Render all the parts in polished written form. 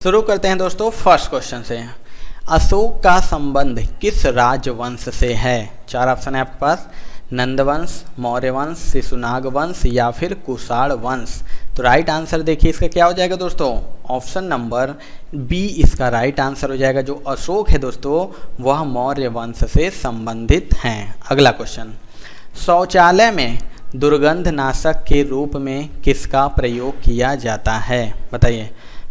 शुरू करते हैं दोस्तों फर्स्ट क्वेश्चन से। अशोक का संबंध किस राजवंश से है? चार ऑप्शन है आपके पास, नंद वंश, मौर्य वंश, शिशुनाग वंश या फिर कुषाण वंश। तो राइट आंसर देखिए इसका क्या हो जाएगा दोस्तों, ऑप्शन नंबर बी इसका राइट आंसर हो जाएगा। जो अशोक है दोस्तों वह मौर्य वंश से संबंधित हैं। अगला क्वेश्चन, शौचालय में दुर्गंध नाशक के रूप में किसका प्रयोग किया जाता है? बताइए।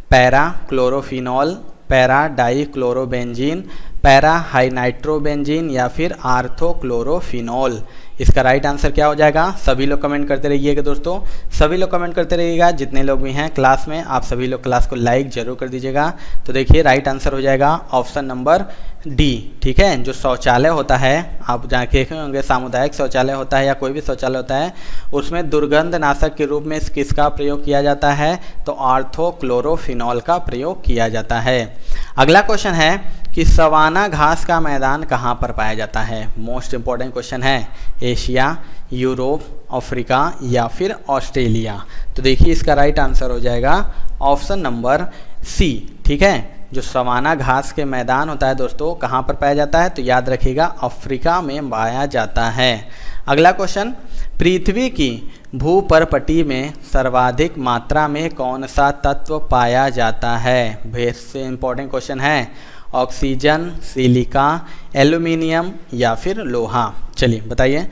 Para chlorophenol, para dichlorobenzene, para dinitrobenzene या फिर आर्थोक्लोरोफिनॉल। इसका राइट आंसर क्या हो जाएगा? सभी लोग कमेंट करते रहिएगा दोस्तों, सभी लोग कमेंट करते रहिएगा। जितने लोग भी हैं क्लास में आप सभी लोग क्लास को लाइक जरूर कर दीजिएगा। तो देखिए राइट आंसर हो जाएगा ऑप्शन नंबर डी। ठीक है, जो शौचालय होता है आप जाके देखे होंगे, सामुदायिक शौचालय होता है या कोई भी शौचालय होता है, उसमें दुर्गंध नाशक के रूप में किसका प्रयोग किया जाता है? तो आर्थोक्लोरोफिनॉल का प्रयोग किया जाता है। अगला क्वेश्चन है कि सवाना घास का मैदान कहाँ पर पाया जाता है? मोस्ट इंपॉर्टेंट क्वेश्चन है। एशिया, यूरोप, अफ्रीका या फिर ऑस्ट्रेलिया। तो देखिए इसका राइट आंसर हो जाएगा ऑप्शन नंबर सी। ठीक है, जो सवाना घास के मैदान होता है दोस्तों कहाँ पर पाया जाता है? तो याद रखिएगा अफ्रीका में पाया जाता है। अगला क्वेश्चन, पृथ्वी की भूपर्पटी में सर्वाधिक मात्रा में कौन सा तत्व पाया जाता है? वेरी से इंपॉर्टेंट क्वेश्चन है। ऑक्सीजन, सिलिका, एल्यूमिनियम या फिर लोहा। चलिए बताइए,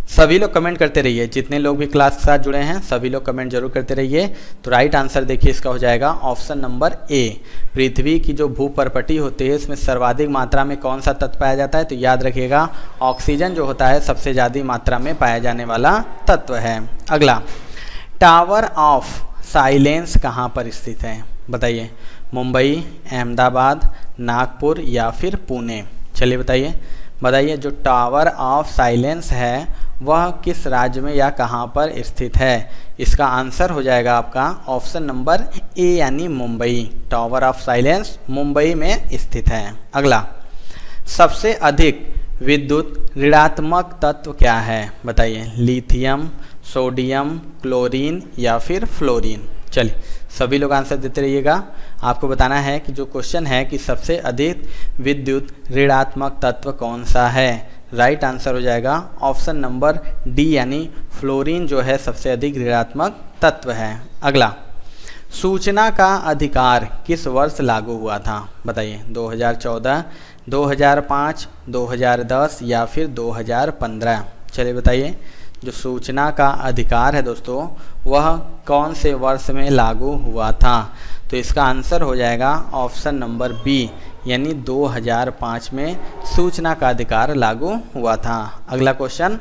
सभी लोग कमेंट करते रहिए। जितने लोग भी क्लास के साथ जुड़े हैं सभी लोग कमेंट जरूर करते रहिए। तो राइट आंसर देखिए इसका हो जाएगा ऑप्शन नंबर ए। पृथ्वी की जो भूपर्पटी होती है इसमें सर्वाधिक मात्रा में कौन सा तत्व पाया जाता है? तो याद रखिएगा ऑक्सीजन जो होता है सबसे ज़्यादा मात्रा में पाया जाने वाला तत्व है। अगला, टावर ऑफ साइलेंस कहाँ पर स्थित है? बताइए। मुंबई, अहमदाबाद, नागपुर या फिर पुणे। चलिए बताइए जो टावर ऑफ साइलेंस है वह किस राज्य में या कहाँ पर स्थित है? इसका आंसर हो जाएगा आपका ऑप्शन नंबर ए यानी Mumbai. Tower of silence Mumbai में स्थित है। अगला, सबसे अधिक विद्युत ऋणात्मक तत्व क्या है? बताइए। लिथियम, सोडियम, क्लोरीन या फिर फ्लोरीन। चलिए सभी लोग आंसर देते रहिएगा। आपको बताना है कि जो क्वेश्चन है कि सबसे अधिक विद्युत ऋणात्मक तत्व कौन सा है? राइट आंसर हो जाएगा ऑप्शन नंबर डी यानी फ्लोरीन जो है सबसे अधिक ऋणात्मक तत्व है। अगला, सूचना का अधिकार किस वर्ष लागू हुआ था? बताइए। 2014, 2005, 2010 या फिर 2015। चलिए बताइए, जो सूचना का अधिकार है दोस्तों वह कौन से वर्ष में लागू हुआ था? तो इसका आंसर हो जाएगा ऑप्शन नंबर बी यानी 2005 में सूचना का अधिकार लागू हुआ था। अगला क्वेश्चन,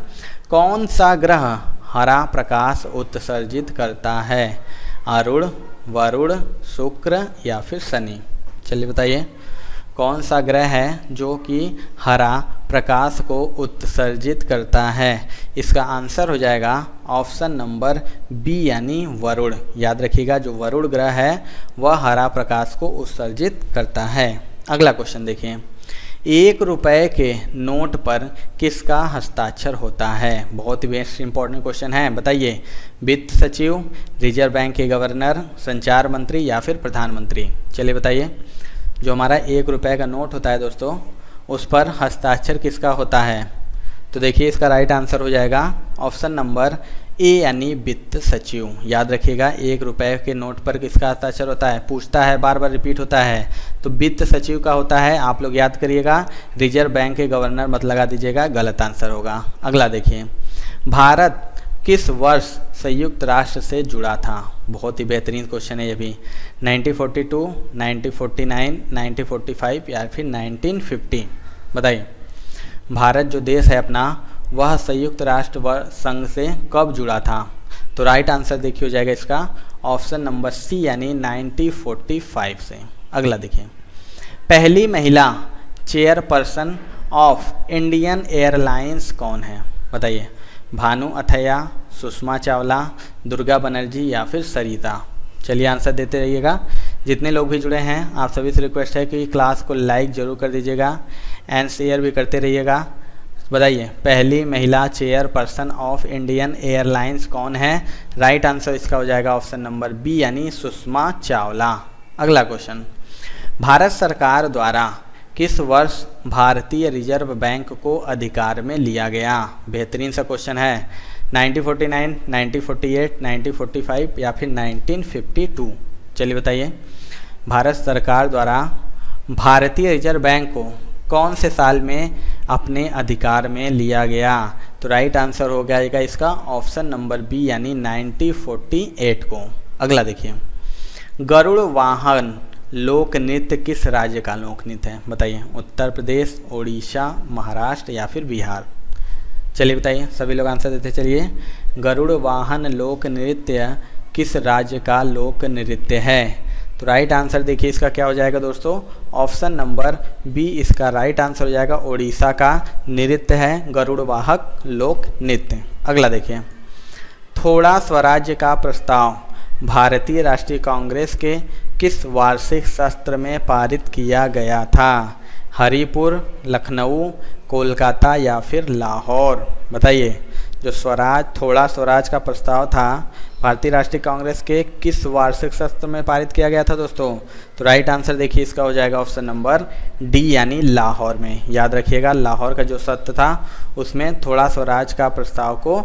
कौन सा ग्रह हरा प्रकाश उत्सर्जित करता है? अरुण, वरुण, शुक्र या फिर शनि। चलिए बताइए, कौन सा ग्रह है जो कि हरा प्रकाश को उत्सर्जित करता है? इसका आंसर हो जाएगा ऑप्शन नंबर बी यानी वरुण। याद रखिएगा जो वरुण ग्रह है वह हरा प्रकाश को उत्सर्जित करता है। अगला क्वेश्चन देखिए, 1 रुपये के नोट पर किसका हस्ताक्षर होता है? बहुत ही बेस्ट इंपॉर्टेंट क्वेश्चन है। बताइए। वित्त सचिव, रिजर्व बैंक के गवर्नर, संचार मंत्री या फिर प्रधानमंत्री। चलिए बताइए, जो हमारा 1 रुपये का नोट होता है दोस्तों उस पर हस्ताक्षर किसका होता है? तो देखिए इसका राइट आंसर हो जाएगा ऑप्शन नंबर ए यानी वित्त सचिव। याद रखिएगा 1 रुपये के नोट पर किसका हस्ताक्षर होता है? पूछता है, बार बार रिपीट होता है। तो वित्त सचिव का होता है। आप लोग याद करिएगा, रिजर्व बैंक के गवर्नर मत लगा दीजिएगा, गलत आंसर होगा। अगला देखिए, भारत किस वर्ष संयुक्त राष्ट्र से जुड़ा था? बहुत ही बेहतरीन क्वेश्चन है ये भी। 1942, 1949, 1945 या फिर 1950। बताइए, भारत जो देश है अपना वह संयुक्त राष्ट्र संघ से कब जुड़ा था? तो राइट आंसर देखिए हो जाएगा इसका ऑप्शन नंबर सी यानी 1945 से। अगला देखिए, पहली महिला चेयरपर्सन ऑफ इंडियन एयरलाइंस कौन है? बताइए। भानु अथैया, सुषमा चावला, दुर्गा बनर्जी या फिर सरिता। चलिए आंसर देते रहिएगा। जितने लोग भी जुड़े हैं आप सभी से रिक्वेस्ट है कि क्लास को लाइक जरूर कर दीजिएगा एंड शेयर भी करते रहिएगा। बताइए, पहली महिला चेयरपर्सन ऑफ इंडियन एयरलाइंस कौन है? राइट आंसर इसका हो जाएगा ऑप्शन नंबर बी यानी सुषमा चावला। अगला क्वेश्चन, भारत सरकार द्वारा किस वर्ष भारतीय रिजर्व बैंक को अधिकार में लिया गया? बेहतरीन सा क्वेश्चन है। 1949, 1948, 1945 या फिर 1952? चलिए बताइए, भारत सरकार द्वारा भारतीय रिजर्व बैंक को कौन से साल में अपने अधिकार में लिया गया? तो राइट आंसर हो जाएगा इसका ऑप्शन नंबर बी यानी 1948 को। अगला देखिए, गरुड़ वाहन लोक नृत्य किस राज्य का लोक नृत्य है? बताइए, उत्तर प्रदेश, उड़ीसा, महाराष्ट्र या फिर बिहार? चलिए बताइए, सभी लोग आंसर देते चलिए। गरुड़ वाहन लोक नृत्य किस राज्य का लोक नृत्य है? तो राइट आंसर देखिए इसका क्या हो जाएगा दोस्तों, ऑप्शन नंबर बी इसका राइट आंसर हो जाएगा। उड़ीसा का नृत्य है गरुड़ वाहक लोक नृत्य। अगला देखिए, थोड़ा स्वराज्य का प्रस्ताव भारतीय राष्ट्रीय कांग्रेस के किस वार्षिक सत्र में पारित किया गया था? हरिपुर, लखनऊ, कोलकाता या फिर लाहौर? बताइए, जो थोड़ा स्वराज का प्रस्ताव था भारतीय राष्ट्रीय कांग्रेस के किस वार्षिक सत्र में पारित किया गया था दोस्तों? तो राइट आंसर देखिए इसका हो जाएगा ऑप्शन नंबर डी यानी लाहौर में। याद रखिएगा, लाहौर का जो सत्र था उसमें थोड़ा स्वराज का प्रस्ताव को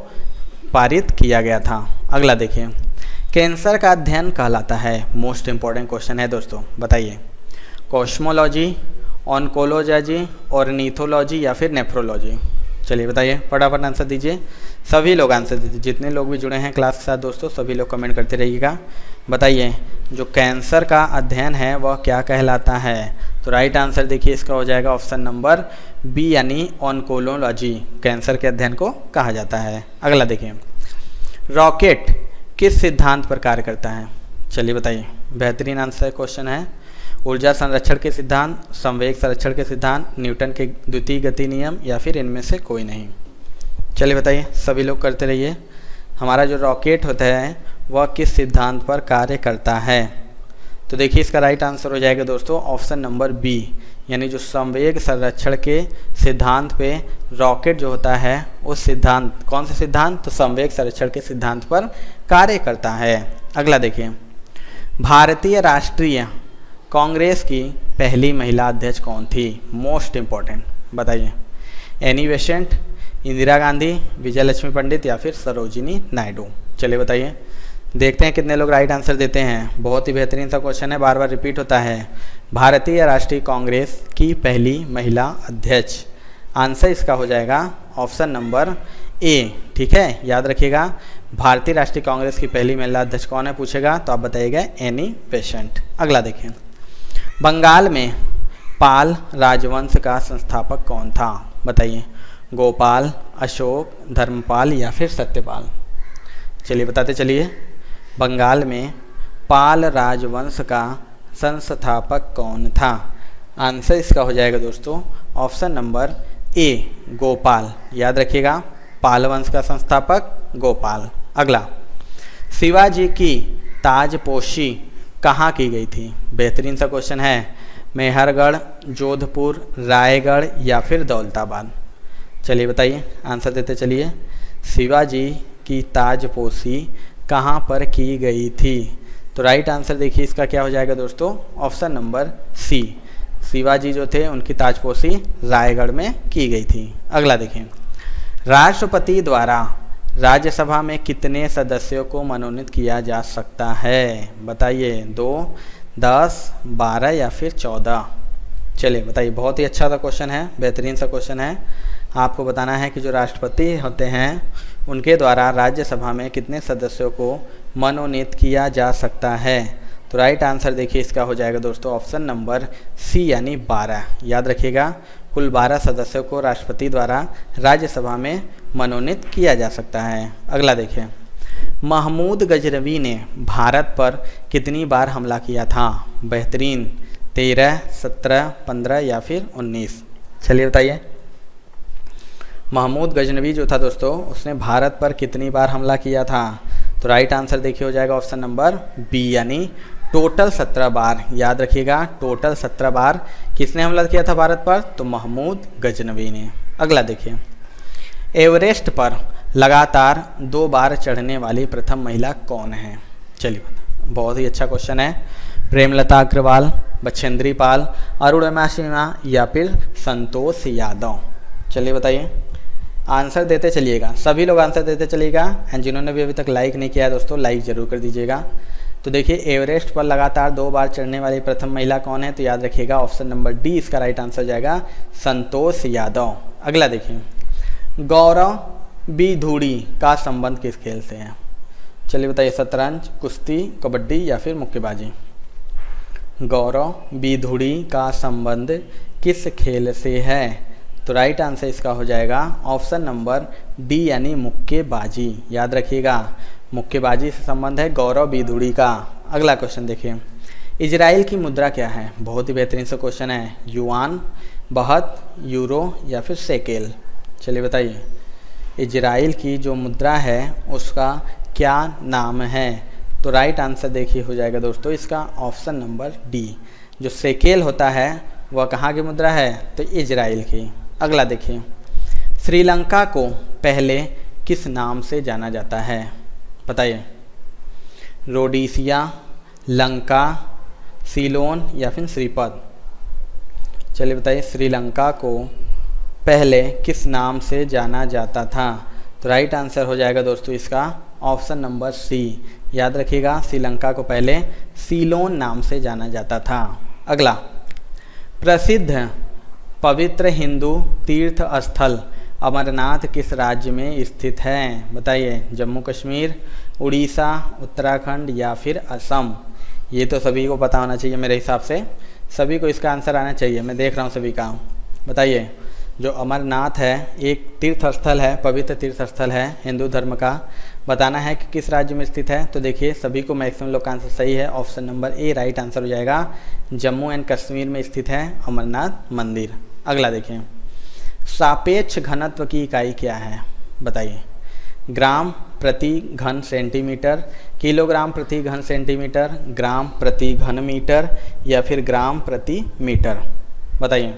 पारित किया गया था। अगला देखिए, कैंसर का अध्ययन कहलाता है? मोस्ट इंपॉर्टेंट क्वेश्चन है दोस्तों, बताइए, कॉस्मोलॉजी, ऑन्कोलॉजी, ऑर्निथोलॉजी या फिर नेफ्रोलॉजी? चलिए बताइए, फटाफट आंसर दीजिए। सभी लोग आंसर दीजिए, जितने लोग भी जुड़े हैं क्लास के साथ दोस्तों सभी लोग कमेंट करते रहिएगा। बताइए, जो कैंसर का अध्ययन है वह क्या कहलाता है? तो राइट आंसर देखिए इसका हो जाएगा ऑप्शन नंबर बी यानी ऑन्कोलॉजी, कैंसर के अध्ययन को कहा जाता है। अगला देखिए, रॉकेट किस सिद्धांत पर कार्य करता है? चलिए बताइए, बेहतरीन आंसर क्वेश्चन है। ऊर्जा संरक्षण के सिद्धांत, संवेग संरक्षण के सिद्धांत, न्यूटन के द्वितीय गति नियम या फिर इनमें से कोई नहीं? चलिए बताइए, सभी लोग करते रहिए। हमारा जो रॉकेट होता है वह किस सिद्धांत पर कार्य करता है? तो देखिए इसका राइट आंसर हो जाएगा दोस्तों ऑप्शन नंबर बी यानी जो संवेग संरक्षण के सिद्धांत पे रॉकेट जो होता है उस सिद्धांत, कौन सा सिद्धांत? तो संवेग संरक्षण के सिद्धांत पर कार्य करता है। अगला देखिए, भारतीय राष्ट्रीय कांग्रेस की पहली महिला अध्यक्ष कौन थी? मोस्ट इंपॉर्टेंट, बताइए, एनी बेसेंट, इंदिरा गांधी, विजयलक्ष्मी पंडित या फिर सरोजिनी नायडू? चलिए बताइए, देखते हैं कितने लोग राइट आंसर देते हैं। बहुत ही बेहतरीन सा क्वेश्चन है, बार बार रिपीट होता है। भारतीय राष्ट्रीय कांग्रेस की पहली महिला अध्यक्ष, आंसर इसका हो जाएगा ऑप्शन नंबर ए। ठीक है, याद रखिएगा, भारतीय राष्ट्रीय कांग्रेस की पहली महिला अध्यक्ष कौन है पूछेगा तो आप बताइएगा एनी बेसेंट। अगला देखें, बंगाल में पाल राजवंश का संस्थापक कौन था? बताइए, गोपाल, अशोक, धर्मपाल या फिर सत्यपाल? चलिए बताते चलिए, बंगाल में पाल राजवंश का संस्थापक कौन था? आंसर इसका हो जाएगा दोस्तों ऑप्शन नंबर ए, गोपाल। याद रखिएगा, पाल वंश का संस्थापक गोपाल। अगला, शिवाजी की ताजपोशी कहाँ की गई थी? बेहतरीन सा क्वेश्चन है। मेहरगढ़, जोधपुर, रायगढ़ या फिर दौलताबाद? चलिए बताइए, आंसर देते चलिए। शिवाजी की ताजपोशी कहाँ पर की गई थी? तो राइट आंसर देखिए इसका क्या हो जाएगा दोस्तों, ऑप्शन नंबर सी, शिवाजी जो थे उनकी ताजपोशी रायगढ़ में की गई थी। अगला देखिए, राष्ट्रपति द्वारा राज्यसभा में कितने सदस्यों को मनोनीत किया जा सकता है? बताइए, 2, 10, 12 या फिर 14? चलिए बताइए, बहुत ही अच्छा सा क्वेश्चन है, बेहतरीन सा क्वेश्चन है। आपको बताना है कि जो राष्ट्रपति होते हैं उनके द्वारा राज्यसभा में कितने सदस्यों को मनोनीत किया जा सकता है? तो राइट आंसर देखिए इसका हो जाएगा दोस्तों ऑप्शन नंबर सी यानी 12। याद रखिएगा, कुल 12 सदस्यों को राष्ट्रपति द्वारा राज्यसभा में मनोनीत किया जा सकता है। अगला देखिए, महमूद गजनवी ने भारत पर कितनी बार हमला किया था? बेहतरीन, 13, 17, 15 या फिर 19? चलिए बताइए, महमूद गजनवी जो था दोस्तों उसने भारत पर कितनी बार हमला किया था? तो राइट आंसर देखिए हो जाएगा ऑप्शन नंबर बी यानी टोटल 17 बार। याद रखिएगा, टोटल 17 बार किसने हमला किया था भारत पर? तो महमूद गजनवी ने। अगला देखिए, एवरेस्ट पर लगातार 2 बार चढ़ने वाली प्रथम महिला कौन है? चलिए, बहुत ही अच्छा क्वेश्चन है। प्रेमलता अग्रवाल, बछेंद्री पाल, अरुणिमा सिन्हा या फिर संतोष यादव। चलिए बताइए, आंसर देते चलिएगा, सभी लोग आंसर देते चलिएगा। एंड जिन्होंने भी अभी तक लाइक नहीं किया है दोस्तों, लाइक ज़रूर कर दीजिएगा। तो देखिए, एवरेस्ट पर लगातार 2 बार चढ़ने वाली प्रथम महिला कौन है? तो याद रखिएगा ऑप्शन नंबर डी इसका राइट आंसर जाएगा, संतोष यादव। अगला देखिए, गौरव बी धूड़ी का संबंध किस खेल से है? चलिए बताइए, शतरंज, कुश्ती, कबड्डी या फिर मुक्केबाजी। गौरव बी धूड़ी का संबंध किस खेल से है? तो राइट आंसर इसका हो जाएगा ऑप्शन नंबर डी यानी मुक्केबाजी। याद रखिएगा, मुक्केबाजी से संबंध है गौरव बी धूड़ी का। अगला क्वेश्चन देखिए, इजराइल की मुद्रा क्या है? बहुत ही बेहतरीन सा क्वेश्चन है, युआन, बहत, यूरो या फिर शेकेल। चलिए बताइए, इजराइल की जो मुद्रा है उसका क्या नाम है? तो राइट आंसर देखिए हो जाएगा दोस्तों इसका ऑप्शन नंबर डी। जो शेकेल होता है वह कहाँ की मुद्रा है? तो इजराइल की। अगला देखिए, श्रीलंका को पहले किस नाम से जाना जाता है? बताइए, रोडीसिया, लंका, सीलोन या फिर श्रीपद। चलिए बताइए, श्रीलंका को पहले किस नाम से जाना जाता था? तो राइट आंसर हो जाएगा दोस्तों इसका ऑप्शन नंबर सी। याद रखिएगा, श्रीलंका को पहले सीलोन नाम से जाना जाता था। अगला, प्रसिद्ध पवित्र हिंदू तीर्थ स्थल अमरनाथ किस राज्य में स्थित है? बताइए, जम्मू कश्मीर, उड़ीसा, उत्तराखंड या फिर असम। ये तो सभी को पता होना चाहिए, मेरे हिसाब से सभी को इसका आंसर आना चाहिए। मैं देख रहा हूँ सभी का। बताइए, जो अमरनाथ है एक तीर्थ स्थल है, पवित्र तीर्थ स्थल है हिंदू धर्म का, बताना है कि किस राज्य में स्थित है। तो देखिए, सभी को मैक्सिमम लोग का आंसर सही है, ऑप्शन नंबर ए राइट आंसर हो जाएगा, जम्मू एंड कश्मीर में स्थित है अमरनाथ मंदिर। अगला देखिए, सापेक्ष घनत्व की इकाई क्या है? बताइए, ग्राम प्रति घन सेंटीमीटर, किलोग्राम प्रति घन सेंटीमीटर, ग्राम प्रति घन मीटर या फिर ग्राम प्रति मीटर। बताइए,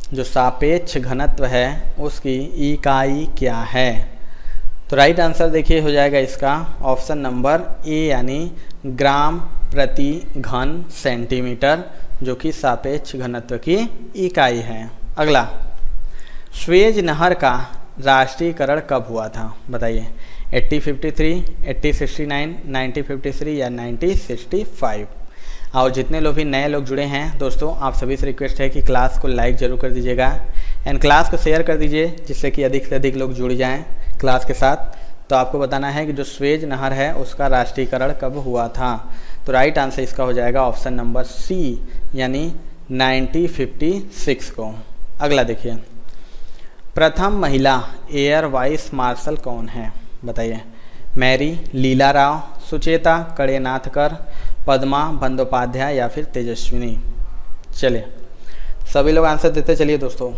जो सापेक्ष घनत्व है उसकी इकाई क्या है? तो राइट आंसर देखिए हो जाएगा इसका ऑप्शन नंबर ए यानी ग्राम प्रति घन सेंटीमीटर, जो कि सापेक्ष घनत्व की इकाई है। अगला, स्वेज नहर का राष्ट्रीयकरण कब हुआ था? बताइए, 1853, 1869, 1953 या 1965। और जितने लोग भी नए लोग जुड़े हैं दोस्तों, आप सभी से रिक्वेस्ट है कि क्लास को लाइक ज़रूर कर दीजिएगा एंड क्लास को शेयर कर दीजिए, जिससे कि अधिक से अधिक लोग जुड़ जाएं क्लास के साथ। तो आपको बताना है कि जो स्वेज नहर है उसका राष्ट्रीयकरण कब हुआ था? तो राइट आंसर इसका हो जाएगा ऑप्शन नंबर सी यानी 1956 को। अगला देखिए, प्रथम महिला एयर वाइस मार्शल कौन है? बताइए, मैरी लीला राव, सुचेता कड़ेनाथकर, पद्मा बंदोपाध्याय या फिर तेजस्विनी। चलिए सभी लोग आंसर देते चलिए दोस्तों।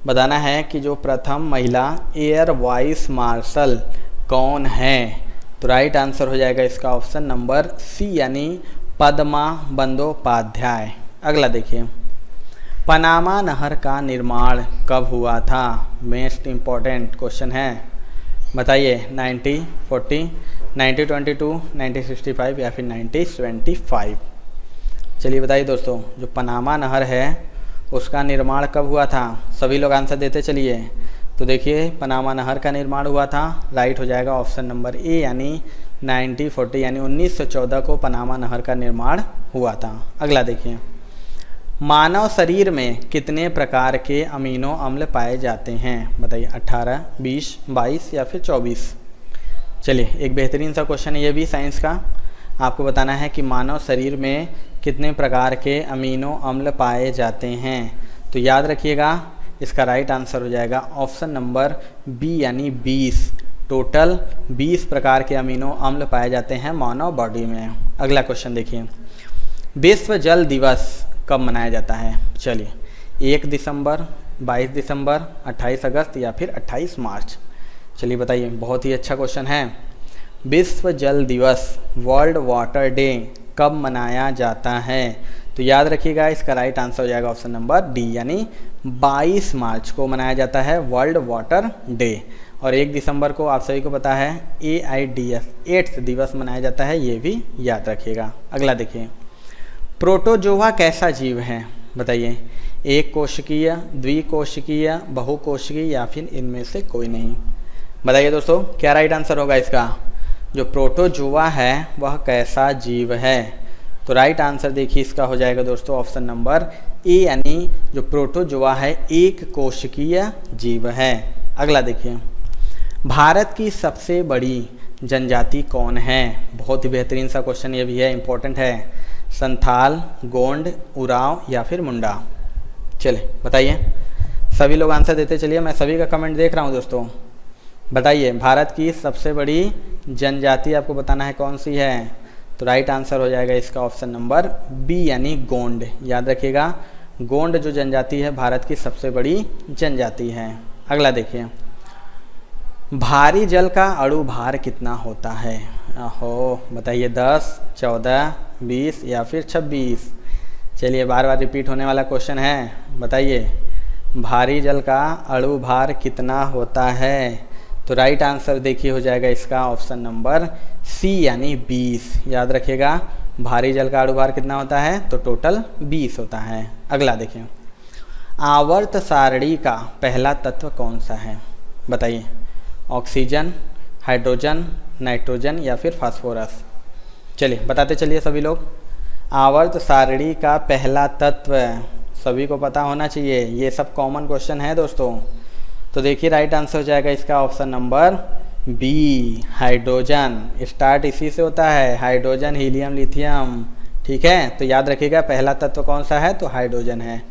बताना है कि जो प्रथम महिला एयर वाइस मार्शल कौन है? तो राइट आंसर हो जाएगा इसका ऑप्शन नंबर सी यानी पद्मा बंदोपाध्याय। अगला देखिए, पनामा नहर का निर्माण कब हुआ था? मोस्ट इम्पॉर्टेंट क्वेश्चन है। बताइए, 1940, 1922, 1965 या फिर 1975। चलिए बताइए दोस्तों, जो पनामा नहर है उसका निर्माण कब हुआ था? सभी लोग आंसर देते चलिए। तो देखिए, पनामा नहर का निर्माण हुआ था, राइट हो जाएगा ऑप्शन नंबर ए यानी 1940 यानी 1914 को पनामा नहर का निर्माण हुआ था। अगला देखिए, मानव शरीर में कितने प्रकार के अमीनो अम्ल पाए जाते हैं? बताइए, 18, 20, 22 या फिर 24। चलिए, एक बेहतरीन सा क्वेश्चन है ये भी साइंस का। आपको बताना है कि मानव शरीर में कितने प्रकार के अमीनो अम्ल पाए जाते हैं। तो याद रखिएगा, इसका राइट आंसर हो जाएगा ऑप्शन नंबर बी यानी 20। टोटल 20 प्रकार के अमीनो अम्ल पाए जाते हैं मानव बॉडी में। अगला क्वेश्चन देखिए, विश्व जल दिवस कब मनाया जाता है? चलिए, 1 दिसंबर, 22 दिसंबर, 28 अगस्त या फिर 28 मार्च। चलिए बताइए, बहुत ही अच्छा क्वेश्चन है। विश्व जल दिवस वर्ल्ड वाटर डे कब मनाया जाता है? तो याद रखिएगा, इसका राइट आंसर हो जाएगा ऑप्शन नंबर डी यानी 22 मार्च को मनाया जाता है वर्ल्ड वाटर डे। और 1 दिसंबर को आप सभी को पता है AIDS एड्स दिवस मनाया जाता है, ये भी याद रखिएगा। अगला देखिए, प्रोटोजोआ कैसा जीव है बताइए, एक कोशिकीय, द्विकोशिकीय, बहुकोशिकीय या फिर इनमें से कोई नहीं। बताइए दोस्तों क्या राइट आंसर होगा इसका। जो प्रोटोजोआ है वह कैसा जीव है, तो राइट आंसर देखिए इसका हो जाएगा दोस्तों ऑप्शन नंबर ए, यानी जो प्रोटोजोआ है एक कोशिकीय जीव है। अगला देखिए, भारत की सबसे बड़ी जनजाति कौन है। बहुत ही बेहतरीन सा क्वेश्चन ये भी है, इंपॉर्टेंट है। संथाल, गोंड, उरांव या फिर मुंडा। चले बताइए, सभी लोग आंसर देते चलिए, मैं सभी का कमेंट देख रहा हूँ दोस्तों। बताइए भारत की सबसे बड़ी जनजाति आपको बताना है कौन सी है, तो राइट आंसर हो जाएगा इसका ऑप्शन नंबर बी, यानी गोंड। याद रखिएगा, गोंड जो जनजाति है भारत की सबसे बड़ी जनजाति है। अगला देखिए, भारी जल का अणु भार कितना होता है। हो बताइए 10, 14, 20 या फिर 26। चलिए बार बार रिपीट होने वाला क्वेश्चन है, बताइए भारी जल का अणु भार कितना होता है, तो राइट आंसर देखिए हो जाएगा इसका ऑप्शन नंबर सी, यानी 20। याद रखिएगा भारी जल का अणु भार कितना होता है, तो टोटल 20 होता है। अगला देखिए, आवर्त सारणी का पहला तत्व कौन सा है बताइए, ऑक्सीजन, हाइड्रोजन, नाइट्रोजन या फिर फास्फोरस। चलिए बताते चलिए सभी लोग, आवर्त सारणी का पहला तत्व सभी को पता होना चाहिए, ये सब कॉमन क्वेश्चन है दोस्तों। तो देखिए राइट आंसर हो जाएगा इसका option number B, hydrogen. Start इसी से होता है, हाइड्रोजन, हीलियम, लिथियम। ठीक है, तो याद रखिएगा पहला तत्व कौन सा है, तो हाइड्रोजन है।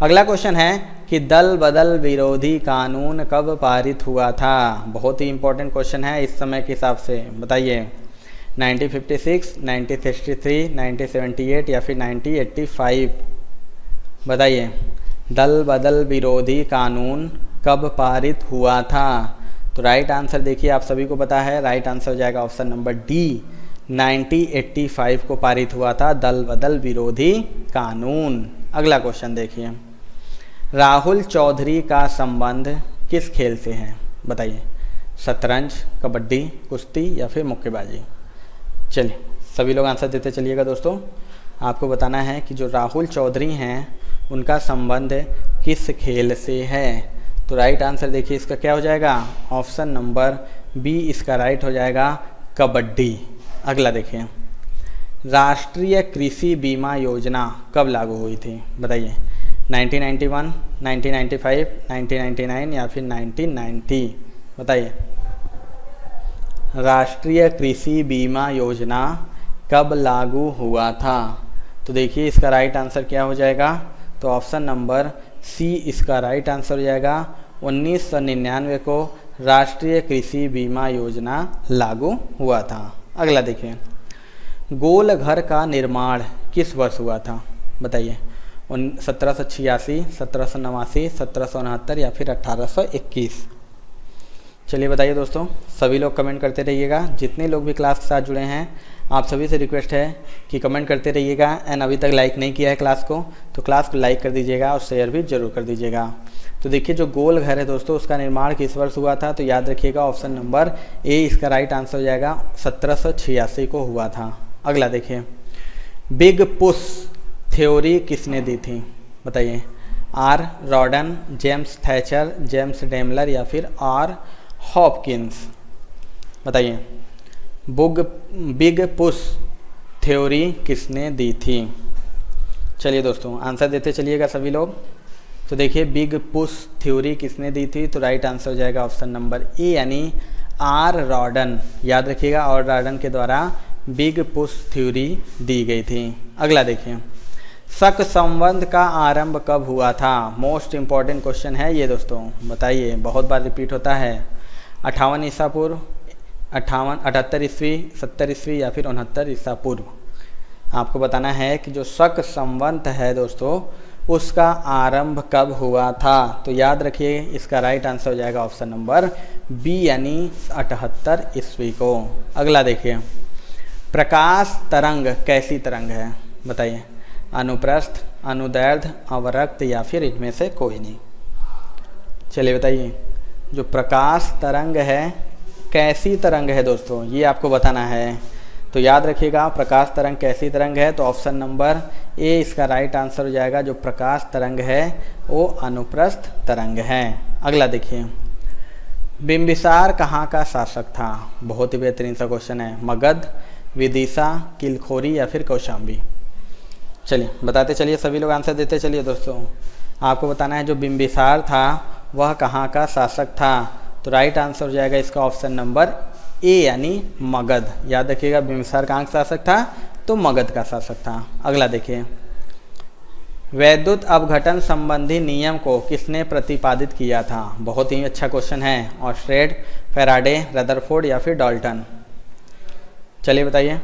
अगला क्वेश्चन है कि दल बदल विरोधी कानून कब पारित हुआ था। बहुत ही इंपॉर्टेंट क्वेश्चन है इस समय के हिसाब से। बताइए 1956, 1963, 1978 या फिर 1985। बताइए दल बदल विरोधी कानून कब पारित हुआ था, तो राइट आंसर देखिए आप सभी को पता है, राइट आंसर हो जाएगा ऑप्शन नंबर डी, 1985 को पारित हुआ था दल बदल विरोधी कानून। अगला क्वेश्चन देखिए, राहुल चौधरी का संबंध किस खेल से है बताइए, शतरंज, कबड्डी, कुश्ती या फिर मुक्केबाजी। चलिए सभी लोग आंसर देते चलिएगा दोस्तों। आपको बताना है कि जो राहुल चौधरी हैं उनका संबंध किस खेल से है, तो राइट आंसर देखिए इसका क्या हो जाएगा, ऑप्शन नंबर बी इसका राइट हो जाएगा, कबड्डी। अगला देखिए, राष्ट्रीय कृषि बीमा योजना कब लागू हुई थी बताइए, 1991, 1995, 1999 या फिर 1990। बताइए राष्ट्रीय कृषि बीमा योजना कब लागू हुआ था, तो देखिए इसका राइट आंसर क्या हो जाएगा, तो ऑप्शन नंबर सी इसका राइट आंसर हो जाएगा, 1999 को राष्ट्रीय कृषि बीमा योजना लागू हुआ था। अगला देखिए, गोल घर का निर्माण किस वर्ष हुआ था बताइए, 1786, 1789, 1769 या फिर 1821। चलिए बताइए दोस्तों, सभी लोग कमेंट करते रहिएगा। जितने लोग भी क्लास के साथ जुड़े हैं आप सभी से रिक्वेस्ट है कि कमेंट करते रहिएगा। एंड अभी तक लाइक नहीं किया है क्लास को, तो क्लास को लाइक कर दीजिएगा और शेयर भी जरूर कर दीजिएगा। तो देखिए जो गोल घर है दोस्तों उसका निर्माण किस वर्ष हुआ था, तो याद रखिएगा ऑप्शन नंबर ए इसका राइट आंसर हो जाएगा, 1786 को हुआ था। अगला देखिए, बिग पुश थ्योरी किसने दी थी बताइए, R Rodan, James Thatcher, James Daimler या फिर आर हॉपकिंस। बताइए बिग पुश थ्योरी किसने दी थी। चलिए दोस्तों आंसर देते चलिएगा सभी लोग। तो देखिए बिग पुश थ्योरी किसने दी थी, तो राइट आंसर हो जाएगा ऑप्शन नंबर ए, यानी आर रॉडन। याद रखिएगा और रॉडन के द्वारा बिग पुश थ्योरी दी गई थी। अगला देखिए, शक संबंध का आरंभ कब हुआ था। मोस्ट इंपॉर्टेंट क्वेश्चन है ये दोस्तों। बताइए, बहुत बार रिपीट होता है। 58 ईसा पूर्व, 78 ईस्वी, 70 ईस्वी या फिर 69 ईसा पूर्व। आपको बताना है कि जो शक संबंध है दोस्तों उसका आरंभ कब हुआ था। तो याद रखिए इसका राइट आंसर हो जाएगा ऑप्शन नंबर बी, यानी 78 ईस्वी को। अगला देखिए, प्रकाश तरंग कैसी तरंग है बताइए, अनुप्रस्थ, अनुदैर्ध्य, अवरक्त या फिर इनमें से कोई नहीं। चलिए बताइए, जो प्रकाश तरंग है कैसी तरंग है दोस्तों, ये आपको बताना है। तो याद रखिएगा प्रकाश तरंग कैसी तरंग है, तो ऑप्शन नंबर ए इसका राइट आंसर हो जाएगा। जो प्रकाश तरंग है वो अनुप्रस्थ तरंग है। अगला देखिए, बिंबिसार कहाँ का शासक था? बहुत ही बेहतरीन सा क्वेश्चन है। मगध, विदिशा, किलखोरी या फिर कौशाम्बी? चलिए बताते चलिए, सभी लोग आंसर देते चलिए दोस्तों। आपको बताना है जो बिंबिसार था वह कहाँ का शासक था। तो राइट आंसर हो जाएगा इसका ऑप्शन नंबर ए यानी मगध। याद रखिएगा बिंबिसार कहाँ का शासक था? तो मगध का शासक था। अगला देखिए, वैद्युत अपघटन संबंधी नियम को किसने प्रतिपादित किया था? बहुत ही अच्छा क्वेश्चन है। ऑस्ट्रेड, फैराडे, रदरफोर्ड या फिर डाल्टन? चलिए बताइए,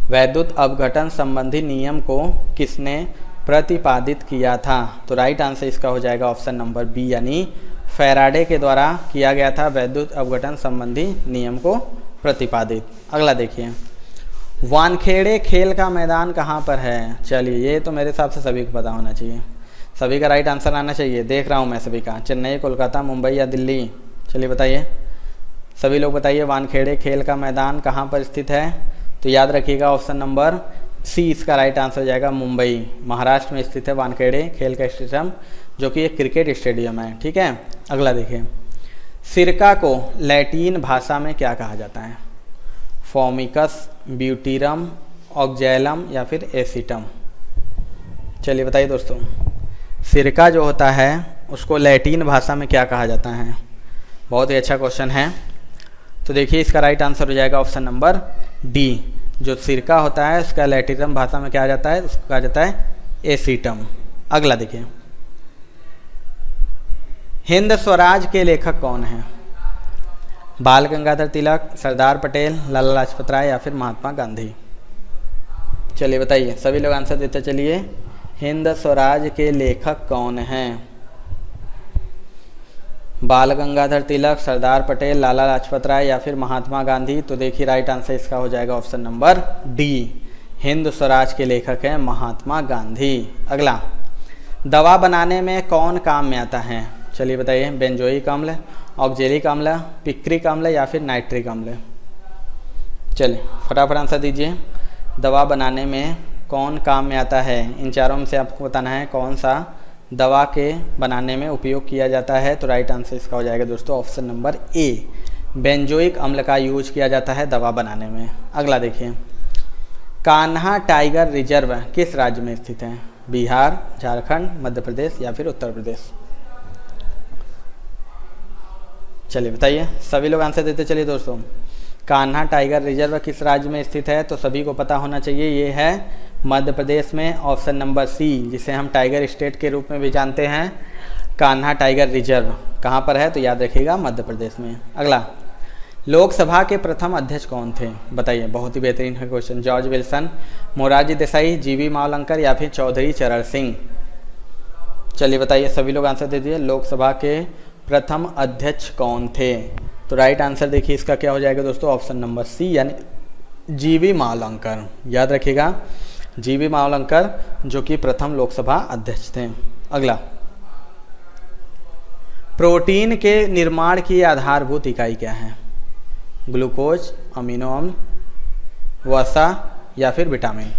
वैद्युत अपघटन संबंधी नियम को किसने प्रतिपादित किया था? तो राइट आंसर इसका हो जाएगा ऑप्शन नंबर बी यानी फैराडे के द्वारा किया गया था वैद्युत अपघटन संबंधी नियम को प्रतिपादित। अगला देखिए, वानखेड़े खेल का मैदान कहाँ पर है? चलिए ये तो मेरे हिसाब से सभी को पता होना चाहिए, सभी का राइट आंसर आना चाहिए। देख रहा हूँ मैं सभी का, चेन्नई, कोलकाता, मुंबई या दिल्ली? चलिए बताइए, सभी लोग बताइए वानखेड़े खेल का मैदान कहाँ पर स्थित है? तो याद रखिएगा ऑप्शन नंबर सी इसका राइट आंसर हो जाएगा। मुंबई, महाराष्ट्र में स्थित है वानखेड़े खेल का स्टेडियम, जो कि एक क्रिकेट स्टेडियम है। ठीक है। अगला देखिए, सिरका को लैटिन भाषा में क्या कहा जाता है? फॉर्मिकस, ब्यूटीरम, ऑक्जैलम या फिर एसिटम? चलिए बताइए दोस्तों, सिरका जो होता है उसको लैटिन भाषा में क्या कहा जाता है? बहुत ही अच्छा क्वेश्चन है। तो देखिए इसका राइट आंसर हो जाएगा ऑप्शन नंबर डी। जो सिरका होता है उसका लैटिन भाषा में क्या जाता है? उसको कहा जाता है एसिटम। अगला देखिए, हिंद स्वराज के लेखक कौन हैं? बाल गंगाधर तिलक, सरदार पटेल, लाला लाजपत राय या फिर महात्मा गांधी? चलिए बताइए, सभी लोग आंसर देते चलिए। हिंद स्वराज के लेखक कौन हैं? बाल गंगाधर तिलक, सरदार पटेल, लाला लाजपत राय या फिर महात्मा गांधी? तो देखिए राइट आंसर इसका हो जाएगा option number D. Hind Swaraj के लेखक हैं महात्मा गांधी। अगला, दवा बनाने में कौन काम में आता है? चलिए बताइए, बेंजोइक अम्ल, ऑक्जेलिक अम्ल, पिक्रिक अम्ल या फिर नाइट्रिक अम्ल? चलिए फटाफट आंसर दीजिए। दवा बनाने में कौन काम में आता है? इन चारों में से आपको बताना है कौन सा दवा के बनाने में उपयोग किया जाता है। तो राइट आंसर इसका हो जाएगा दोस्तों ऑप्शन नंबर ए, बेंजोइक अम्ल का यूज किया जाता है दवा बनाने में। अगला देखिए, कान्हा टाइगर रिजर्व किस राज्य में स्थित है? बिहार, झारखंड, मध्य प्रदेश या फिर उत्तर प्रदेश? चलिए बताइए, सभी लोग आंसर देते चलिए दोस्तों। कान्हा टाइगर रिजर्व किस राज्य में स्थित है? तो सभी को पता होना चाहिए, ये है मध्य प्रदेश में। ऑप्शन नंबर सी, जिसे हम टाइगर स्टेट के रूप में भी जानते हैं। कान्हा टाइगर रिजर्व कहाँ पर है? तो याद रखिएगा मध्य प्रदेश में। अगला, लोकसभा के प्रथम अध्यक्ष कौन थे? बताइए, बहुत ही बेहतरीन है question. George Wilson, Morarji Desai, जीवी मावलंकर या फिर चौधरी चरण सिंह? चलिए बताइए, सभी लोग आंसर दे दिए। लोकसभा के प्रथम अध्यक्ष कौन थे? तो राइट आंसर देखिए इसका क्या हो जाएगा दोस्तों, ऑप्शन नंबर सी यानी जीवी मावलंकर। याद रखिएगा जीवी मावलंकर, जो कि प्रथम लोकसभा अध्यक्ष थे। अगला, प्रोटीन के निर्माण की आधारभूत इकाई क्या है? ग्लूकोज, अमीनो अम्ल, वसा या फिर विटामिन?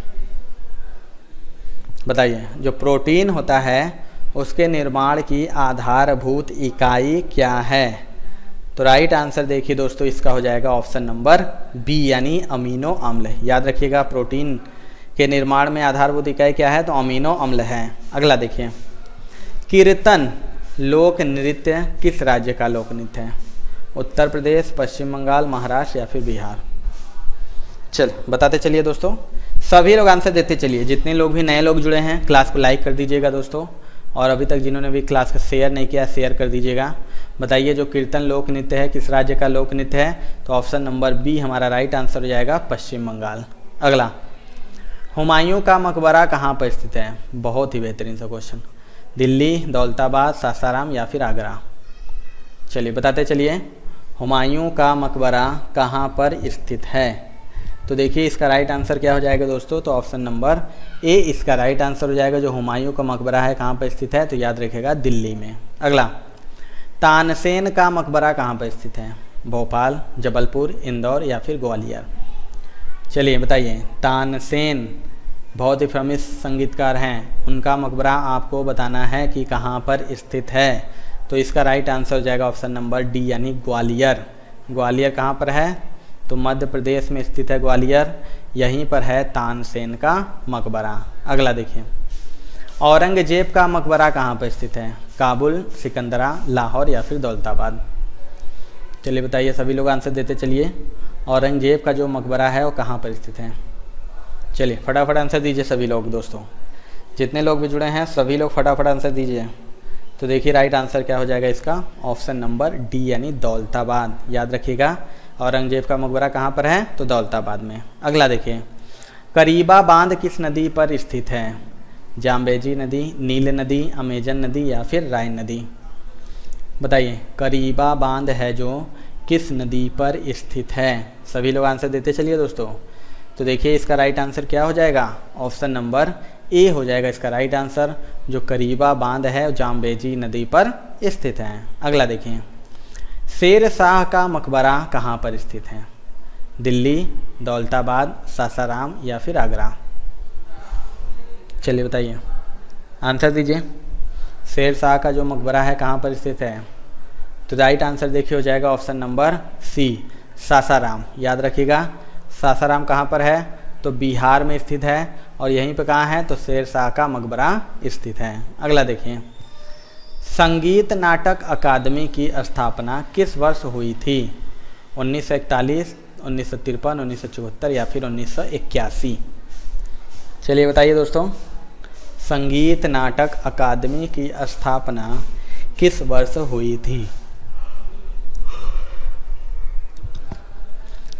बताइए, जो प्रोटीन होता है उसके निर्माण की आधारभूत इकाई क्या है? तो राइट आंसर देखिए दोस्तों इसका हो जाएगा ऑप्शन नंबर बी यानी अमीनो अम्ल। याद रखिएगा प्रोटीन के निर्माण में आधारभूत इकाई क्या है? तो अमीनो अम्ल है। अगला देखिए, कीर्तन लोक नृत्य किस राज्य का लोक नृत्य है? उत्तर प्रदेश, पश्चिम बंगाल, महाराष्ट्र या फिर बिहार? चल बताते चलिए दोस्तों, सभी लोग आंसर देते चलिए। जितने लोग भी नए लोग जुड़े हैं क्लास को लाइक कर दीजिएगा दोस्तों, और अभी तक जिन्होंने भी क्लास को शेयर नहीं किया शेयर कर दीजिएगा। बताइए, जो कीर्तन लोक नृत्य है किस राज्य का लोक नृत्य है? तो ऑप्शन नंबर बी हमारा राइट आंसर हो जाएगा, पश्चिम बंगाल। अगला, हुमायूं का मकबरा कहाँ पर स्थित है? बहुत ही बेहतरीन सा क्वेश्चन। दिल्ली, दौलताबाद, सासाराम या फिर आगरा? चलिए बताते चलिए, हुमायूं का मकबरा कहाँ पर स्थित है? तो देखिए इसका राइट आंसर क्या हो जाएगा दोस्तों, तो ऑप्शन नंबर ए इसका राइट आंसर हो जाएगा। जो हुमायूं का मकबरा है कहाँ पर स्थित है? तो याद रखेगा दिल्ली में। अगला, तानसेन का मकबरा कहाँ पर स्थित है? भोपाल, जबलपुर, इंदौर या फिर ग्वालियर? चलिए बताइए, तानसेन बहुत ही फेमस संगीतकार हैं, उनका मकबरा आपको बताना है कि कहाँ पर स्थित है। तो इसका राइट आंसर हो जाएगा ऑप्शन नंबर डी यानी ग्वालियर। ग्वालियर कहाँ पर है? तो मध्य प्रदेश में स्थित है ग्वालियर, यहीं पर है तानसेन का मकबरा। अगला देखिए, औरंगजेब का मकबरा कहाँ पर स्थित है? काबुल, सिकंदरा, लाहौर या फिर दौलताबाद। चलिए बताइए, सभी लोग आंसर देते चलिए। औरंगजेब का जो मकबरा है वो कहाँ पर स्थित है? चलिए फटाफट आंसर दीजिए सभी लोग। दोस्तों जितने लोग भी जुड़े हैं सभी लोग फटाफट आंसर दीजिए। तो देखिए राइट आंसर क्या हो जाएगा इसका? ऑप्शन नंबर डी यानी दौलताबाद। याद रखिएगा, औरंगजेब का मकबरा कहाँ पर है? तो दौलताबाद में। अगला देखिए, करीबा बांध किस नदी पर स्थित है? जाम्बेजी नदी, नील नदी, अमेजन नदी या फिर राइन नदी। बताइए, करीबा बांध है जो किस नदी पर स्थित है? सभी लोग आंसर देते चलिए दोस्तों। तो देखिए इसका राइट आंसर क्या हो जाएगा? ऑप्शन नंबर ए हो जाएगा इसका राइट आंसर। जो करीबा बांध है जाम्बेजी नदी पर स्थित है। अगला देखिए, शेर शाह का मकबरा कहाँ पर स्थित है? दिल्ली, दौलताबाद, सासाराम या फिर आगरा। चलिए बताइए, आंसर दीजिए। शेर शाह का जो मकबरा है कहाँ पर स्थित है? तो राइट आंसर देखिए हो जाएगा ऑप्शन नंबर सी, सासाराम। याद रखिएगा, सासाराम कहाँ पर है? तो बिहार में स्थित है, और यहीं पे कहाँ है? तो शेर शाह का मकबरा स्थित है। अगला देखिए, संगीत नाटक अकादमी की स्थापना किस वर्ष हुई थी? 1941, 1953, 1974 या फिर 1981। चलिए बताइए दोस्तों, संगीत नाटक अकादमी की स्थापना किस वर्ष हुई थी?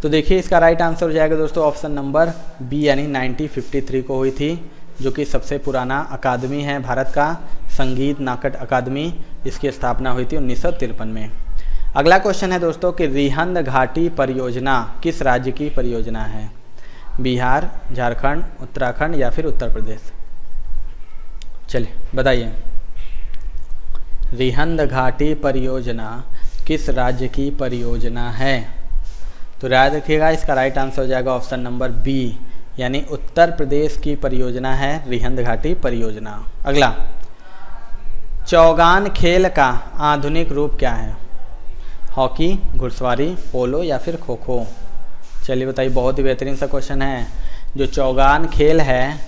तो देखिए इसका राइट आंसर हो जाएगा दोस्तों ऑप्शन नंबर बी यानी 1953 को हुई थी, जो कि सबसे पुराना अकादमी है भारत का, संगीत नाटक अकादमी। इसकी स्थापना हुई थी 1953 में। अगला क्वेश्चन है दोस्तों कि रिहंद घाटी परियोजना किस राज्य की परियोजना है? बिहार, झारखंड, उत्तराखंड या फिर उत्तर प्रदेश। चलिए बताइए, रिहंद घाटी परियोजना किस राज्य की परियोजना है? तो याद रखिएगा इसका राइट आंसर हो जाएगा ऑप्शन नंबर बी यानी उत्तर प्रदेश की परियोजना है रिहंद घाटी परियोजना। अगला, चौगान खेल का आधुनिक रूप क्या है? हॉकी, घुड़सवारी, पोलो या फिर खो खो। चलिए बताइए, बहुत ही बेहतरीन सा क्वेश्चन है। जो चौगान खेल है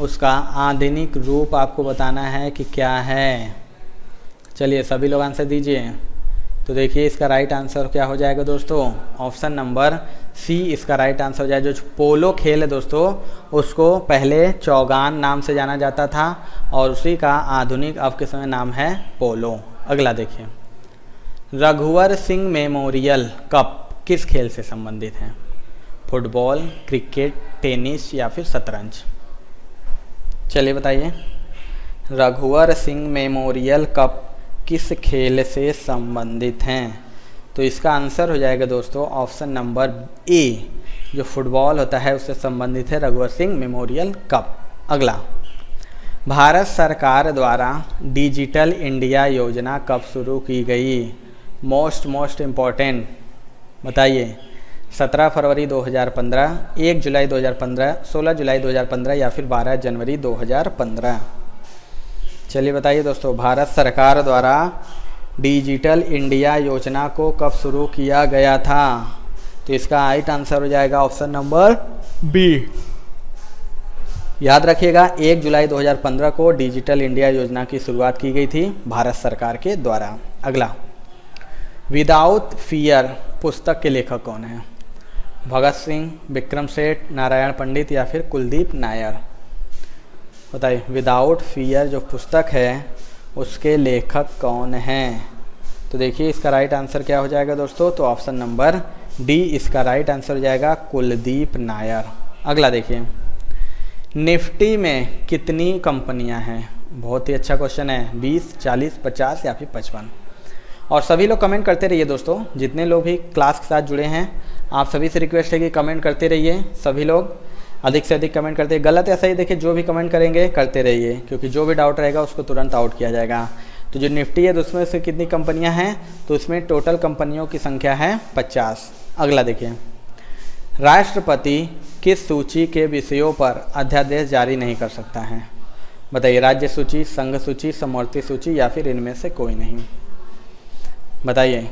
उसका आधुनिक रूप आपको बताना है कि क्या है। चलिए सभी लोग आंसर दीजिए। तो देखिए इसका राइट आंसर क्या हो जाएगा दोस्तों? ऑप्शन नंबर सी इसका राइट आंसर हो जाएगा। जो पोलो खेल है दोस्तों उसको पहले चौगान नाम से जाना जाता था, और उसी का आधुनिक अब के समय नाम है पोलो। अगला देखिए, रघुवर सिंह मेमोरियल कप किस खेल से संबंधित है? फुटबॉल, क्रिकेट, टेनिस या फिर शतरंज। चलिए बताइए, रघुवर सिंह मेमोरियल कप किस खेल से संबंधित हैं? तो इसका आंसर हो जाएगा दोस्तों ऑप्शन नंबर ए, जो फुटबॉल होता है उससे संबंधित है रघुवर सिंह मेमोरियल कप। अगला, भारत सरकार द्वारा डिजिटल इंडिया योजना कब शुरू की गई? मोस्ट इम्पॉर्टेंट बताइए। 17 फरवरी 2015, 1 जुलाई 2015, 16 जुलाई 2015 या फिर 12 जनवरी 2015। चलिए बताइए दोस्तों, भारत सरकार द्वारा डिजिटल इंडिया योजना को कब शुरू किया गया था? तो इसका राइट आंसर हो जाएगा ऑप्शन नंबर बी। याद रखिएगा 1 जुलाई 2015 को डिजिटल इंडिया योजना की शुरुआत की गई थी भारत सरकार के द्वारा। अगला, विदाउट फियर पुस्तक के लेखक कौन है? भगत सिंह, विक्रम सेठ, नारायण पंडित या फिर कुलदीप नायर। बताइए, विदाउट फियर जो पुस्तक है उसके लेखक कौन हैं? तो देखिए इसका राइट आंसर क्या हो जाएगा दोस्तों? तो ऑप्शन नंबर डी इसका राइट आंसर हो जाएगा, कुलदीप नायर। अगला देखिए, निफ्टी में कितनी कंपनियां हैं? बहुत ही अच्छा क्वेश्चन है। 20, 40, 50 या फिर 55। और सभी लोग कमेंट करते रहिए दोस्तों, जितने लोग भी क्लास के साथ जुड़े हैं आप सभी से रिक्वेस्ट है कि कमेंट करते रहिए। सभी लोग अधिक से अधिक कमेंट करते, गलत या सही देखिए जो भी कमेंट करेंगे करते रहिए, क्योंकि जो भी डाउट रहेगा उसको तुरंत आउट किया जाएगा। तो जो निफ्टी है तो उसमें से कितनी कंपनियां हैं? तो उसमें टोटल कंपनियों की संख्या है 50। अगला देखिए, राष्ट्रपति किस सूची के विषयों पर अध्यादेश जारी नहीं कर सकता है? बताइए, राज्य सूची, संघ सूची, समवर्ती सूची या फिर इनमें से कोई नहीं। बताइए,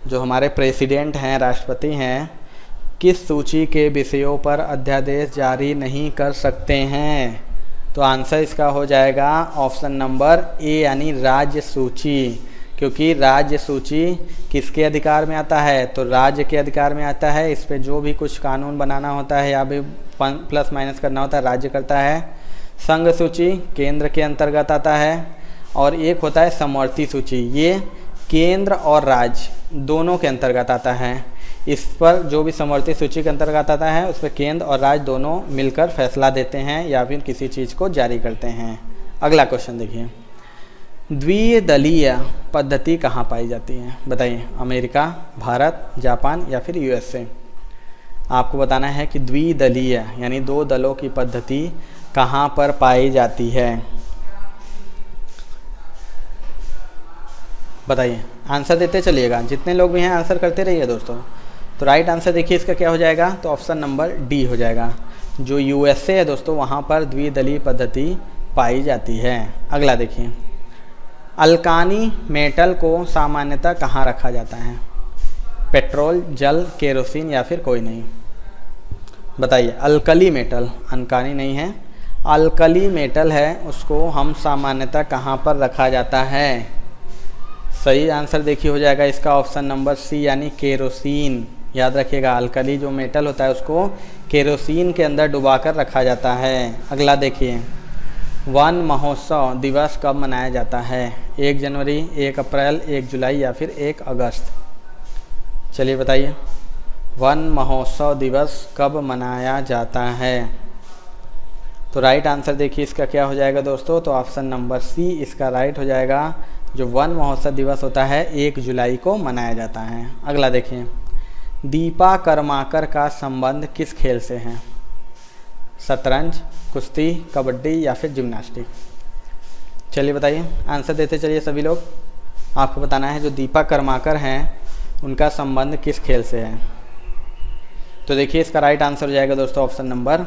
जो हमारे प्रेसिडेंट हैं, राष्ट्रपति हैं, किस सूची के विषयों पर अध्यादेश जारी नहीं कर सकते हैं? तो आंसर इसका हो जाएगा ऑप्शन नंबर ए यानी राज्य सूची, क्योंकि राज्य सूची किसके अधिकार में आता है? तो राज्य के अधिकार में आता है। इस पे जो भी कुछ कानून बनाना होता है या भी प्लस माइनस करना होता है राज्य करता है। संघ सूची केंद्र के अंतर्गत आता है और एक होता है समवर्ती सूची, ये केंद्र और राज्य दोनों के अंतर्गत आता है। इस पर जो भी समवर्ती सूची के अंतर्गत आता है उस पर केंद्र और राज्य दोनों मिलकर फैसला देते हैं या फिर किसी चीज़ को जारी करते हैं। अगला क्वेश्चन देखिए, द्विदलीय पद्धति कहाँ पाई जाती है? बताइए, अमेरिका, भारत, जापान या फिर यूएसए। आपको बताना है कि द्विदलीय यानी दो दलों की पद्धति कहाँ पर पाई जाती है। बताइए, आंसर देते चलिएगा, जितने लोग भी हैं आंसर करते रहिए दोस्तों। तो राइट आंसर देखिए इसका क्या हो जाएगा? तो ऑप्शन नंबर डी हो जाएगा। जो यूएसए है दोस्तों वहाँ पर द्विदलीय पद्धति पाई जाती है। अगला देखिए, अल्कानी मेटल को सामान्यतः कहाँ रखा जाता है? पेट्रोल, जल, केरोसिन या फिर कोई नहीं। बताइए, अल्कली मेटल, अनकानी नहीं है, अल्कली मेटल है, उसको हम सामान्यतः कहाँ पर रखा जाता है? सही आंसर देखिए हो जाएगा इसका ऑप्शन नंबर सी यानी केरोसिन। याद रखिएगा, अल्कली जो मेटल होता है उसको केरोसिन के अंदर डुबाकर रखा जाता है। अगला देखिए, वन महोत्सव दिवस कब मनाया जाता है? 1 जनवरी, 1 अप्रैल, 1 जुलाई या फिर 1 अगस्त। चलिए बताइए, वन महोत्सव दिवस कब मनाया जाता है? तो राइट आंसर देखिए इसका क्या हो जाएगा दोस्तों? तो ऑप्शन नंबर सी इसका राइट हो जाएगा। जो वन महोत्सव दिवस होता है 1 जुलाई को मनाया जाता है। अगला देखिए, दीपा कर्माकर का संबंध किस खेल से है? शतरंज, कुश्ती, कबड्डी या फिर जिम्नास्टिक। चलिए बताइए, आंसर देते चलिए सभी लोग। आपको बताना है जो दीपा कर्माकर हैं उनका संबंध किस खेल से है। तो देखिए इसका राइट आंसर हो जाएगा दोस्तों option number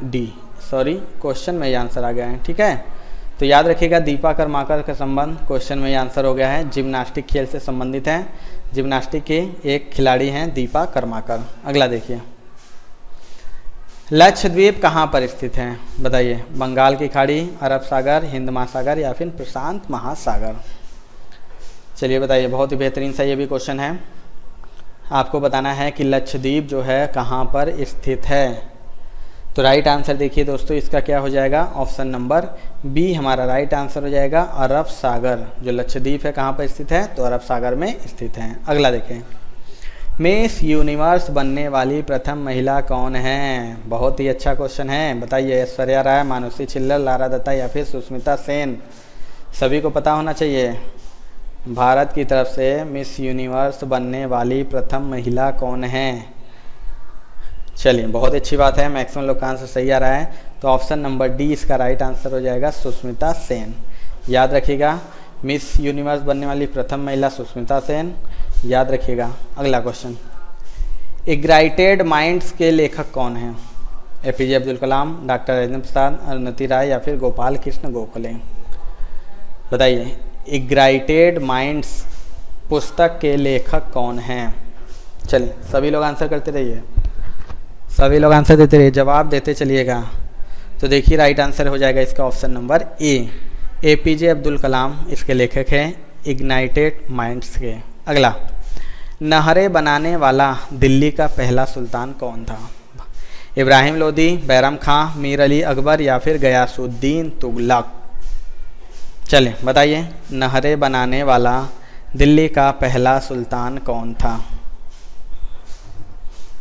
D. Sorry, question में ये आंसर आ गया है, ठीक है। तो याद रखिएगा, दीपा कर्माकर का संबंध क्वेश्चन में ये आंसर हो गया है, जिम्नास्टिक खेल से संबंधित है। जिम्नास्टिक के एक खिलाड़ी हैं दीपा कर्माकर। अगला देखिए, लक्षद्वीप कहाँ पर स्थित है? बताइए, बंगाल की खाड़ी, अरब सागर, हिंद महासागर या फिर प्रशांत महासागर। चलिए बताइए, बहुत ही बेहतरीन सा ये भी क्वेश्चन है। आपको बताना है कि लक्षद्वीप जो है कहाँ पर स्थित है। तो राइट आंसर देखिए दोस्तों इसका क्या हो जाएगा? ऑप्शन नंबर बी हमारा राइट आंसर हो जाएगा, अरब सागर। जो लक्षद्वीप है कहाँ पर स्थित है? तो अरब सागर में स्थित है। अगला देखें, मिस यूनिवर्स बनने वाली प्रथम महिला कौन है? बहुत ही अच्छा क्वेश्चन है। बताइए, ऐश्वर्या राय, मानुषी छिल्लर, लारा दत्ता या फिर सुष्मिता सेन। सभी को पता होना चाहिए। भारत की तरफ से मिस यूनिवर्स बनने वाली प्रथम महिला कौन है? चलिए, बहुत अच्छी बात है, मैक्सिमम लोग का आंसर सही आ रहा है। तो ऑप्शन नंबर डी इसका राइट आंसर हो जाएगा, सुष्मिता सेन। याद रखिएगा, मिस यूनिवर्स बनने वाली प्रथम महिला सुष्मिता सेन, याद रखिएगा। अगला क्वेश्चन, इग्नाइटेड माइंड्स के लेखक कौन हैं? एपीजे अब्दुल कलाम, डॉक्टर राजेंद्र प्रसाद, अरुंधति राय या फिर गोपाल कृष्ण गोखले। बताइए, इग्नाइटेड माइंड्स पुस्तक के लेखक कौन हैं? चलिए सभी लोग आंसर करते रहिए, सभी लोग आंसर देते रहिए, जवाब देते चलिएगा। तो देखिए राइट आंसर हो जाएगा इसका option number A, APJ Abdul Kalam इसके लेखक हैं इग्नाइटेड माइंड्स के। अगला, नहरें बनाने वाला दिल्ली का पहला सुल्तान कौन था? इब्राहिम लोदी, बैरम खां, मीर अली अकबर या फिर गयासुद्दीन तुगलक। चलें बताइए, नहरें बनाने वाला दिल्ली का पहला सुल्तान कौन था?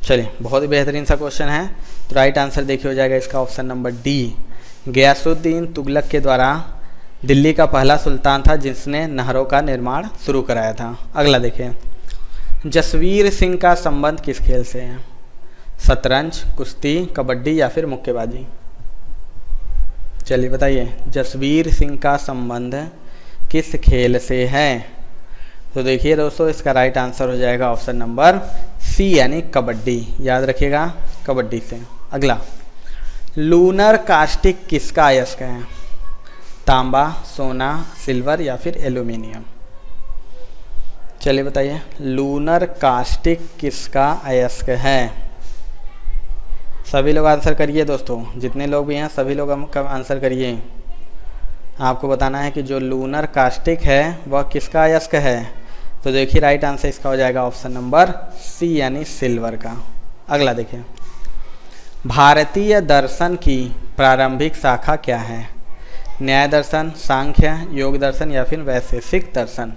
चलिए, बहुत ही बेहतरीन सा क्वेश्चन है। तो राइट आंसर देखिए हो जाएगा इसका option number D, Ghiyasuddin Tughlaq के द्वारा दिल्ली का पहला सुल्तान था जिसने नहरों का निर्माण शुरू कराया था। अगला देखिए, जसवीर सिंह का संबंध किस खेल से है? शतरंज, कुश्ती, कबड्डी या फिर मुक्केबाजी। चलिए बताइए, जसवीर सिंह का संबंध किस खेल से है? तो देखिए दोस्तों इसका राइट आंसर हो जाएगा ऑप्शन नंबर सी यानी कबड्डी, याद रखिएगा कबड्डी से। अगला, लूनर कास्टिक किसका अयस्क है? तांबा, सोना, सिल्वर या फिर एल्यूमिनियम? चलिए बताइए, लूनर कास्टिक किसका अयस्क है? सभी लोग आंसर करिए दोस्तों, जितने लोग भी हैं सभी लोग आंसर करिए। आपको बताना है कि जो लूनर कास्टिक है वह किसका अयस्क है। तो देखिए राइट आंसर इसका हो जाएगा ऑप्शन नंबर सी यानी सिल्वर का। अगला देखिए, भारतीय दर्शन की प्रारंभिक शाखा क्या है? न्याय दर्शन, सांख्य, योग दर्शन या फिर वैशेषिक दर्शन?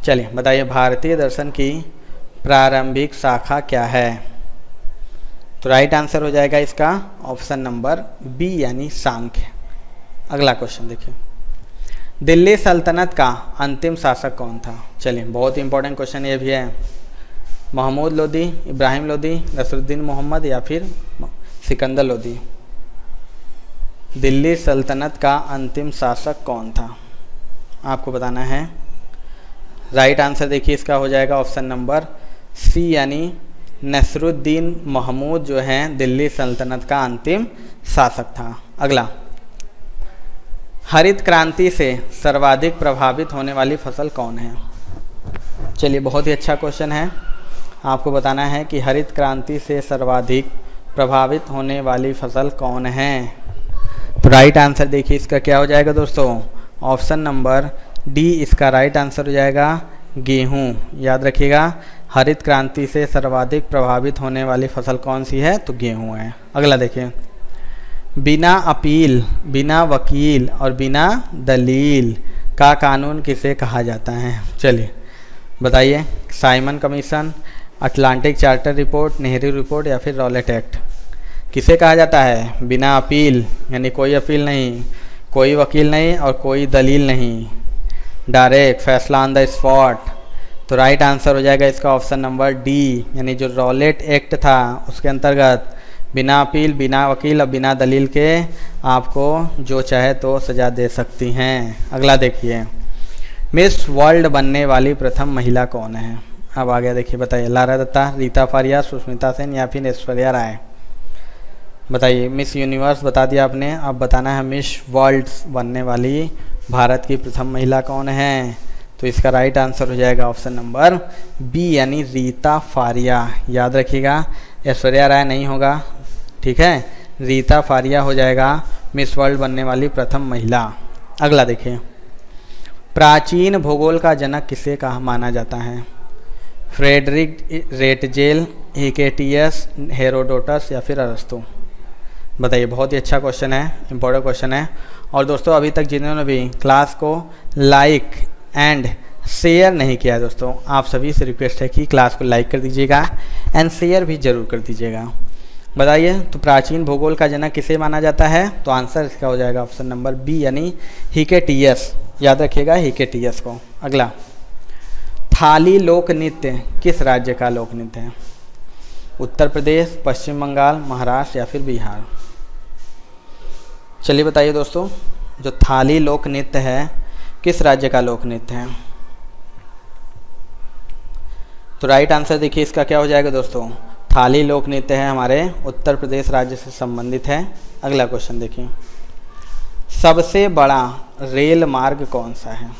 चलिए बताइए, भारतीय दर्शन की प्रारंभिक शाखा क्या है? तो राइट आंसर हो जाएगा इसका ऑप्शन नंबर बी यानी सांख्य। अगला क्वेश्चन देखिए, दिल्ली सल्तनत का अंतिम शासक कौन था? चलिए बहुत इंपॉर्टेंट क्वेश्चन ये भी है। महमूद लोदी, इब्राहिम लोदी, नसरुद्दीन मोहम्मद या फिर सिकंदर लोदी? दिल्ली सल्तनत का अंतिम शासक कौन था? आपको बताना है। राइट आंसर देखिए इसका हो जाएगा ऑप्शन नंबर सी यानी नसरुद्दीन महमूद जो हैं दिल्ली सल्तनत का अंतिम शासक था। अगला, हरित क्रांति से सर्वाधिक प्रभावित होने वाली फसल कौन है? चलिए बहुत ही अच्छा क्वेश्चन है। आपको बताना है कि हरित क्रांति से सर्वाधिक प्रभावित होने वाली फसल कौन है। तो राइट आंसर देखिए इसका क्या हो जाएगा दोस्तों, ऑप्शन नंबर डी इसका राइट आंसर हो जाएगा गेहूं। याद रखिएगा, हरित क्रांति से सर्वाधिक प्रभावित होने वाली फसल कौन सी है? तो गेहूं है। अगला देखिए, बिना अपील, बिना वकील और बिना दलील का कानून किसे कहा जाता है? चलिए बताइए, Simon commission, Atlantic charter report, Nehru report या फिर रॉलेट एक्ट? किसे कहा जाता है? बिना अपील यानी कोई अपील नहीं, कोई वकील नहीं और कोई दलील नहीं, डायरेक्ट फैसला ऑन द स्पॉट। तो राइट आंसर हो जाएगा इसका ऑप्शन नंबर डी यानी जो रॉलेट एक्ट था उसके अंतर्गत बिना अपील, बिना वकील और बिना दलील के आपको जो चाहे तो सजा दे सकती हैं। अगला देखिए, मिस वर्ल्ड बनने वाली प्रथम महिला कौन है? अब आ गया देखिए, बताइए, लारा दत्ता, रीता फारिया, सुष्मिता सेन या फिर ऐश्वर्या राय? बताइए, मिस यूनिवर्स बता दिया आपने, अब बताना है मिस वर्ल्ड बनने वाली भारत की प्रथम महिला कौन है? तो इसका राइट आंसर हो जाएगा ऑप्शन नंबर बी यानी रीता फारिया। याद रखिएगा, ऐश्वर्या राय नहीं होगा, ठीक है, रीता फारिया हो जाएगा मिस वर्ल्ड बनने वाली प्रथम महिला। अगला देखिए, प्राचीन भूगोल का जनक किसे कहा माना जाता है? फ्रेडरिक रेटजेल, हिकेटियस, हेरोडोटस या फिर अरस्तु? बताइए, बहुत ही अच्छा क्वेश्चन है, इंपॉर्टेंट क्वेश्चन है। और दोस्तों अभी तक जिन्होंने भी क्लास को लाइक एंड शेयर नहीं किया दोस्तों, आप सभी से रिक्वेस्ट है कि क्लास को लाइक कर दीजिएगा एंड शेयर भी जरूर कर दीजिएगा। बताइए, तो प्राचीन भूगोल का जनक किसे माना जाता है? तो आंसर इसका हो जाएगा ऑप्शन नंबर बी यानी हिकेटियस। याद रखिएगा हिकेटियस को। अगला, थाली लोक नृत्य किस राज्य का लोक नृत्य है? उत्तर प्रदेश, पश्चिम बंगाल, महाराष्ट्र या फिर बिहार? चलिए बताइए दोस्तों, जो थाली लोक नृत्य है किस राज्य का लोक नृत्य है? तो राइट आंसर देखिए इसका क्या हो जाएगा दोस्तों, थाली लोक नृत्य है हमारे उत्तर प्रदेश राज्य से संबंधित है। अगला क्वेश्चन देखिए, सबसे बड़ा रेल मार्ग कौन सा है?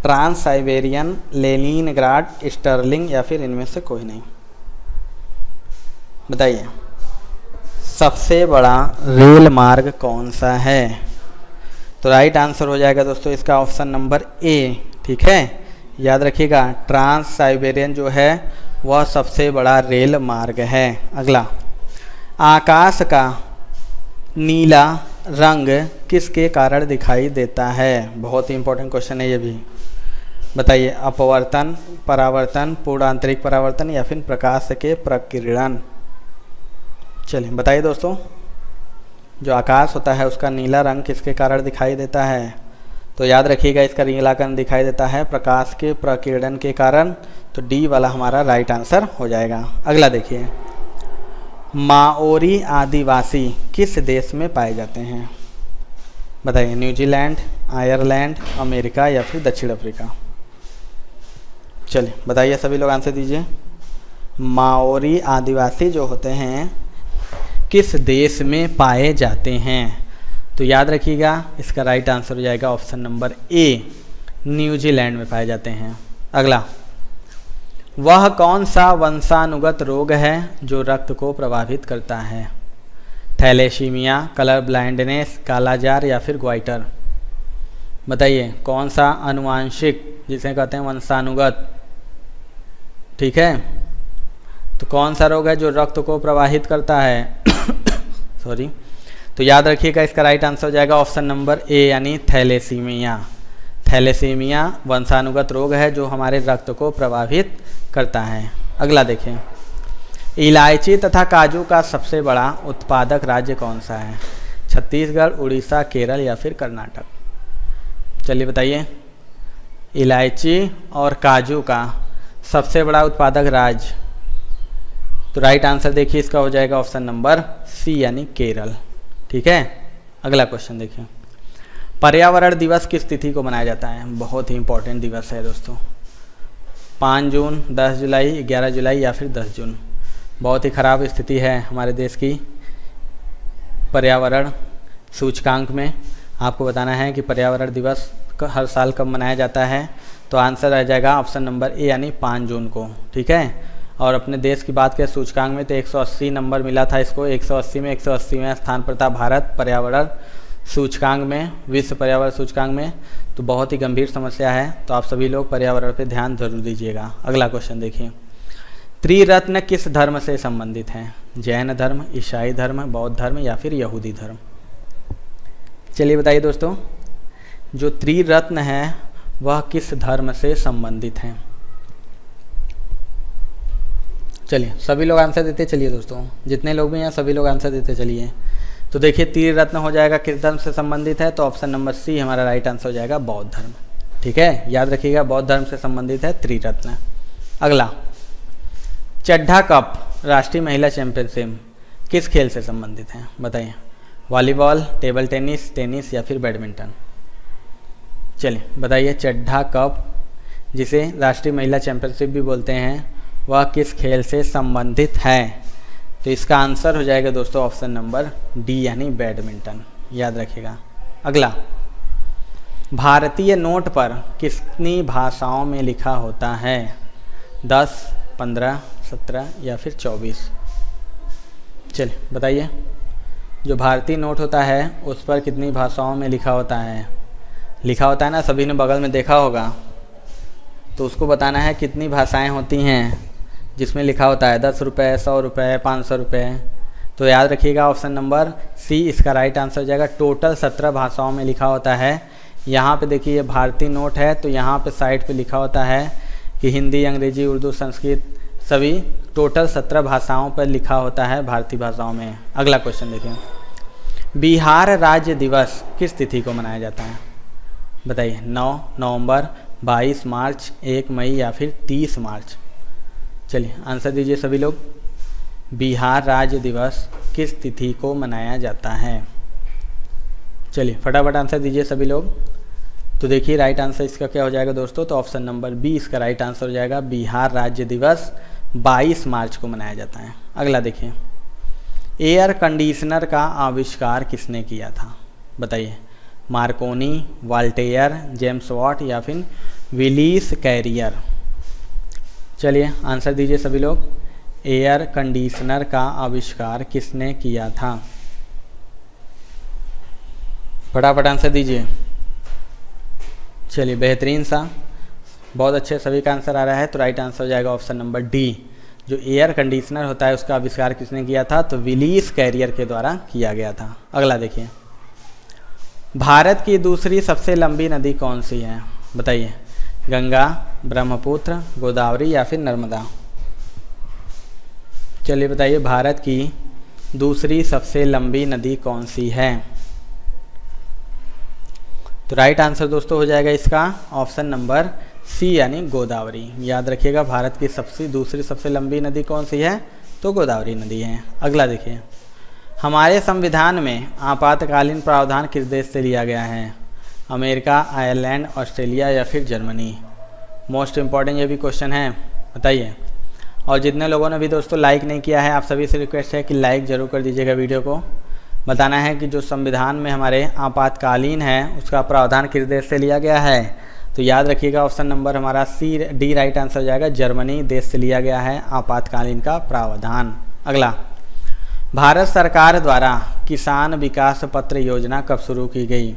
ट्रांस साइबेरियन, लेनिनग्राड, स्टर्लिंग या फिर इनमें से कोई नहीं? बताइए, सबसे बड़ा रेल मार्ग कौन सा है? तो राइट आंसर हो जाएगा दोस्तों इसका ऑप्शन नंबर ए, ठीक है। याद रखिएगा, ट्रांस साइबेरियन जो है वह सबसे बड़ा रेल मार्ग है। अगला, आकाश का नीला रंग किसके कारण दिखाई देता है? बहुत ही इंपॉर्टेंट क्वेश्चन है ये भी। बताइए, अपवर्तन, परावर्तन, पूर्ण आंतरिक परावर्तन या फिर प्रकाश के प्रकीर्णन? चलिए बताइए दोस्तों, जो आकाश होता है उसका नीला रंग किसके कारण दिखाई देता है? तो याद रखिएगा, इसका नीलाकरण दिखाई देता है प्रकाश के प्रकीर्णन के कारण। तो डी वाला हमारा राइट आंसर हो जाएगा। अगला देखिए, माओरी आदिवासी किस देश में पाए जाते हैं? बताइए, न्यूजीलैंड, आयरलैंड, अमेरिका या फिर दक्षिण अफ्रीका? चलिए बताइए, सभी लोग आंसर दीजिए। माओरी आदिवासी जो होते हैं किस देश में पाए जाते हैं? तो याद रखिएगा इसका राइट आंसर हो जाएगा ऑप्शन नंबर ए, न्यूजीलैंड में पाए जाते हैं। अगला, वह कौन सा वंशानुगत रोग है जो रक्त को प्रभावित करता है? थैलेसीमिया, कलर ब्लाइंडनेस, कालाजार या फिर ग्वाइटर? बताइए कौन सा अनुवांशिक, जिसे कहते हैं वंशानुगत, ठीक है, तो कौन सा रोग है जो रक्त को प्रवाहित करता है? सॉरी, तो याद रखिएगा इसका राइट आंसर हो जाएगा ऑप्शन नंबर ए यानी थैलेसीमिया। थैलेसीमिया वंशानुगत रोग है जो हमारे रक्त को प्रभावित करता है। अगला देखें, इलायची तथा काजू का सबसे बड़ा उत्पादक राज्य कौन सा है? छत्तीसगढ़, उड़ीसा, केरल या फिर कर्नाटक? चलिए बताइए, इलायची और काजू का सबसे बड़ा उत्पादक राज्य, तो राइट आंसर देखिए इसका हो जाएगा ऑप्शन नंबर सी यानी केरल। ठीक है, अगला क्वेश्चन देखिए, पर्यावरण दिवस किस तिथि को मनाया जाता है? बहुत ही इंपॉर्टेंट दिवस है दोस्तों। 5 जून, 10 जुलाई, 11 जुलाई या फिर 10 जून? बहुत ही ख़राब स्थिति है हमारे देश की पर्यावरण सूचकांक में। आपको बताना है कि पर्यावरण दिवस हर साल कब मनाया जाता है, तो आंसर आ जाएगा ऑप्शन नंबर ए यानी 5 जून को। ठीक है, और अपने देश की बात करें सूचकांक में तो 180 नंबर मिला था इसको, 180 में 180वें स्थान पर था भारत पर्यावरण सूचकांक में, विश्व पर्यावरण सूचकांक में। तो बहुत ही गंभीर समस्या है, तो आप सभी लोग पर्यावरण पर ध्यान जरूर दीजिएगा। अगला क्वेश्चन देखिए, त्रिरत्न किस धर्म से संबंधित हैं? जैन धर्म, ईसाई धर्म, बौद्ध धर्म या फिर यहूदी धर्म? चलिए बताइए दोस्तों, जो त्रिरत्न है वह किस धर्म से संबंधित हैं? चलिए सभी लोग आंसर देते चलिए दोस्तों, जितने लोग भी हैं सभी लोग आंसर देते चलिए। तो देखिए त्रिरत्न हो जाएगा किस धर्म से संबंधित है, तो ऑप्शन नंबर सी हमारा राइट आंसर हो जाएगा बौद्ध धर्म। ठीक है, याद रखिएगा बौद्ध धर्म से संबंधित है त्रिरत्न। अगला, चड्ढा कप राष्ट्रीय महिला चैंपियनशिप किस खेल से संबंधित है? बताइए, वॉलीबॉल, टेबल टेनिस, टेनिस या फिर बैडमिंटन? चलिए बताइए, चड्ढा कप जिसे राष्ट्रीय महिला चैंपियनशिप भी बोलते हैं वह किस खेल से संबंधित है? तो इसका आंसर हो जाएगा दोस्तों ऑप्शन नंबर डी यानी बैडमिंटन, याद रखिएगा। अगला, भारतीय नोट पर कितनी भाषाओं में लिखा होता है? 10, 15, 17 या फिर 24? चलिए बताइए, जो भारतीय नोट होता है उस पर कितनी भाषाओं में लिखा होता है? लिखा होता है ना, सभी ने बगल में देखा होगा, तो उसको बताना है कितनी भाषाएं होती हैं जिसमें लिखा होता है 10 रुपये, 100 रुपये, 500 रुपये। तो याद रखिएगा ऑप्शन नंबर सी इसका राइट आंसर हो जाएगा। टोटल 17 भाषाओं में लिखा होता है। यहाँ पे देखिए ये भारतीय नोट है, तो यहाँ पे साइड पे लिखा होता है कि हिंदी, अंग्रेजी, उर्दू, संस्कृत सभी टोटल 17 भाषाओं पर लिखा होता है भारतीय भाषाओं में। अगला क्वेश्चन देखिए, बिहार राज्य दिवस किस तिथि को मनाया जाता है? बताइए, 9 नवंबर, 22 मार्च, 1 मई या फिर 30 मार्च? चलिए आंसर दीजिए सभी लोग, बिहार राज्य दिवस किस तिथि को मनाया जाता है? चलिए फटाफट आंसर दीजिए सभी लोग। तो देखिए राइट आंसर इसका क्या हो जाएगा दोस्तों, तो ऑप्शन नंबर बी इसका राइट आंसर हो जाएगा। बिहार राज्य दिवस 22 मार्च को मनाया जाता है। अगला देखिए, एयर कंडीशनर का आविष्कार किसने किया था? बताइए, मार्कोनी, वाल्टेयर, जेम्स वाट या फिर विलीस कैरियर? चलिए आंसर दीजिए सभी लोग, एयर कंडीशनर का आविष्कार किसने किया था? फटाफट आंसर दीजिए। चलिए बेहतरीन सा, बहुत अच्छे सभी का आंसर आ रहा है। तो राइट आंसर हो जाएगा ऑप्शन नंबर डी, जो एयर कंडीशनर होता है उसका आविष्कार किसने किया था? तो विलीस कैरियर के द्वारा किया गया था। अगला देखिए, भारत की दूसरी सबसे लंबी नदी कौन सी है? बताइए, गंगा, ब्रह्मपुत्र, गोदावरी या फिर नर्मदा? चलिए बताइए, भारत की दूसरी सबसे लंबी नदी कौन सी है? तो राइट आंसर दोस्तों हो जाएगा इसका ऑप्शन नंबर सी यानी गोदावरी। याद रखिएगा भारत की दूसरी सबसे लंबी नदी कौन सी है? तो गोदावरी नदी है। अगला देखिए, हमारे संविधान में आपातकालीन प्रावधान किस देश से लिया गया है? अमेरिका, आयरलैंड, ऑस्ट्रेलिया या फिर जर्मनी? मोस्ट इम्पॉर्टेंट ये भी क्वेश्चन है, बताइए। और जितने लोगों ने भी दोस्तों लाइक नहीं किया है, आप सभी से रिक्वेस्ट है कि लाइक ज़रूर कर दीजिएगा वीडियो को। बताना है कि जो संविधान में हमारे आपातकालीन है उसका प्रावधान किस देश से लिया गया है। तो याद रखिएगा ऑप्शन नंबर हमारा सी डी राइट आंसर हो जाएगा। जर्मनी देश से लिया गया है आपातकालीन का प्रावधान। अगला, भारत सरकार द्वारा किसान विकास पत्र योजना कब शुरू की गई?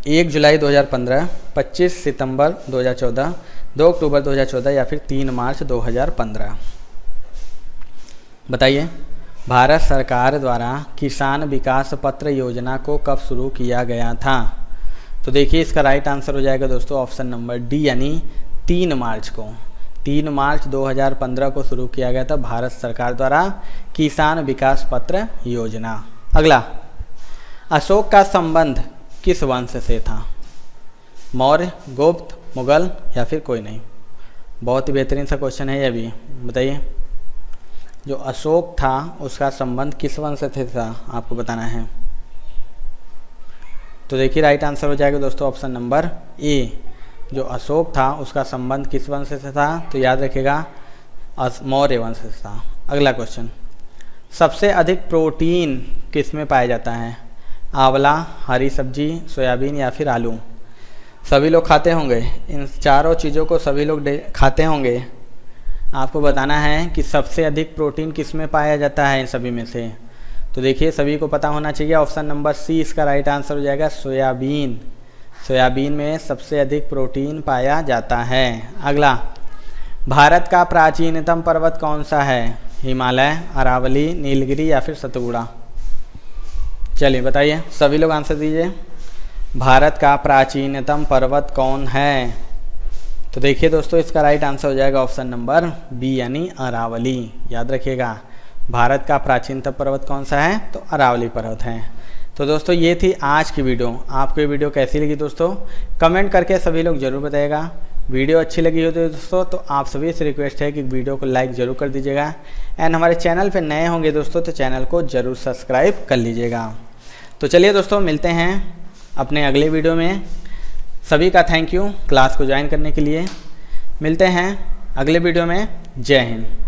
1 जुलाई 2015, 25 सितंबर 2014, 2 अक्टूबर 2014 या फिर 3 मार्च 2015? बताइए, भारत सरकार द्वारा किसान विकास पत्र योजना को कब शुरू किया गया था? तो देखिए इसका राइट आंसर हो जाएगा दोस्तों ऑप्शन नंबर डी, यानी 3 मार्च को। 3 मार्च 2015 को शुरू किया गया था भारत सरकार द्वारा किसान विकास पत्र योजना। अगला, अशोक का संबंध किस वंश से था? मौर्य, गुप्त, मुगल या फिर कोई नहीं? बहुत ही बेहतरीन सा क्वेश्चन है ये भी। बताइए, जो अशोक था उसका संबंध किस वंश से था, आपको बताना है। तो देखिए राइट आंसर हो जाएगा दोस्तों ऑप्शन नंबर ए। जो अशोक था उसका संबंध किस वंश से था? तो याद रखिएगा मौर्य वंश से था। अगला क्वेश्चन, सबसे अधिक प्रोटीन किस में पाया जाता है? आंवला, हरी सब्जी, सोयाबीन या फिर आलू? सभी लोग खाते होंगे, इन चारों चीज़ों को सभी लोग खाते होंगे। आपको बताना है कि सबसे अधिक प्रोटीन किस में पाया जाता है इन सभी में से। तो देखिए सभी को पता होना चाहिए, ऑप्शन नंबर सी इसका राइट आंसर हो जाएगा सोयाबीन। सोयाबीन में सबसे अधिक प्रोटीन पाया जाता है। अगला, भारत का प्राचीनतम पर्वत कौन सा है? हिमालय, अरावली, नीलगिरी या फिर सतपुड़ा? चलिए बताइए, सभी लोग आंसर दीजिए। भारत का प्राचीनतम पर्वत कौन है? तो देखिए दोस्तों इसका राइट आंसर हो जाएगा ऑप्शन नंबर बी, यानी अरावली। याद रखिएगा, भारत का प्राचीनतम पर्वत कौन सा है? तो अरावली पर्वत है। तो दोस्तों ये थी आज की वीडियो। आपको ये वीडियो कैसी लगी दोस्तों, कमेंट करके सभी लोग ज़रूर बताइएगा। वीडियो अच्छी लगी हो तो दोस्तों तो आप सभी से रिक्वेस्ट है कि वीडियो को लाइक ज़रूर कर दीजिएगा। एंड हमारे चैनल पे नए होंगे दोस्तों तो चैनल को ज़रूर सब्सक्राइब कर लीजिएगा। तो चलिए दोस्तों मिलते हैं अपने अगले वीडियो में। सभी का थैंक यू क्लास को ज्वाइन करने के लिए। मिलते हैं अगले वीडियो में। जय हिंद।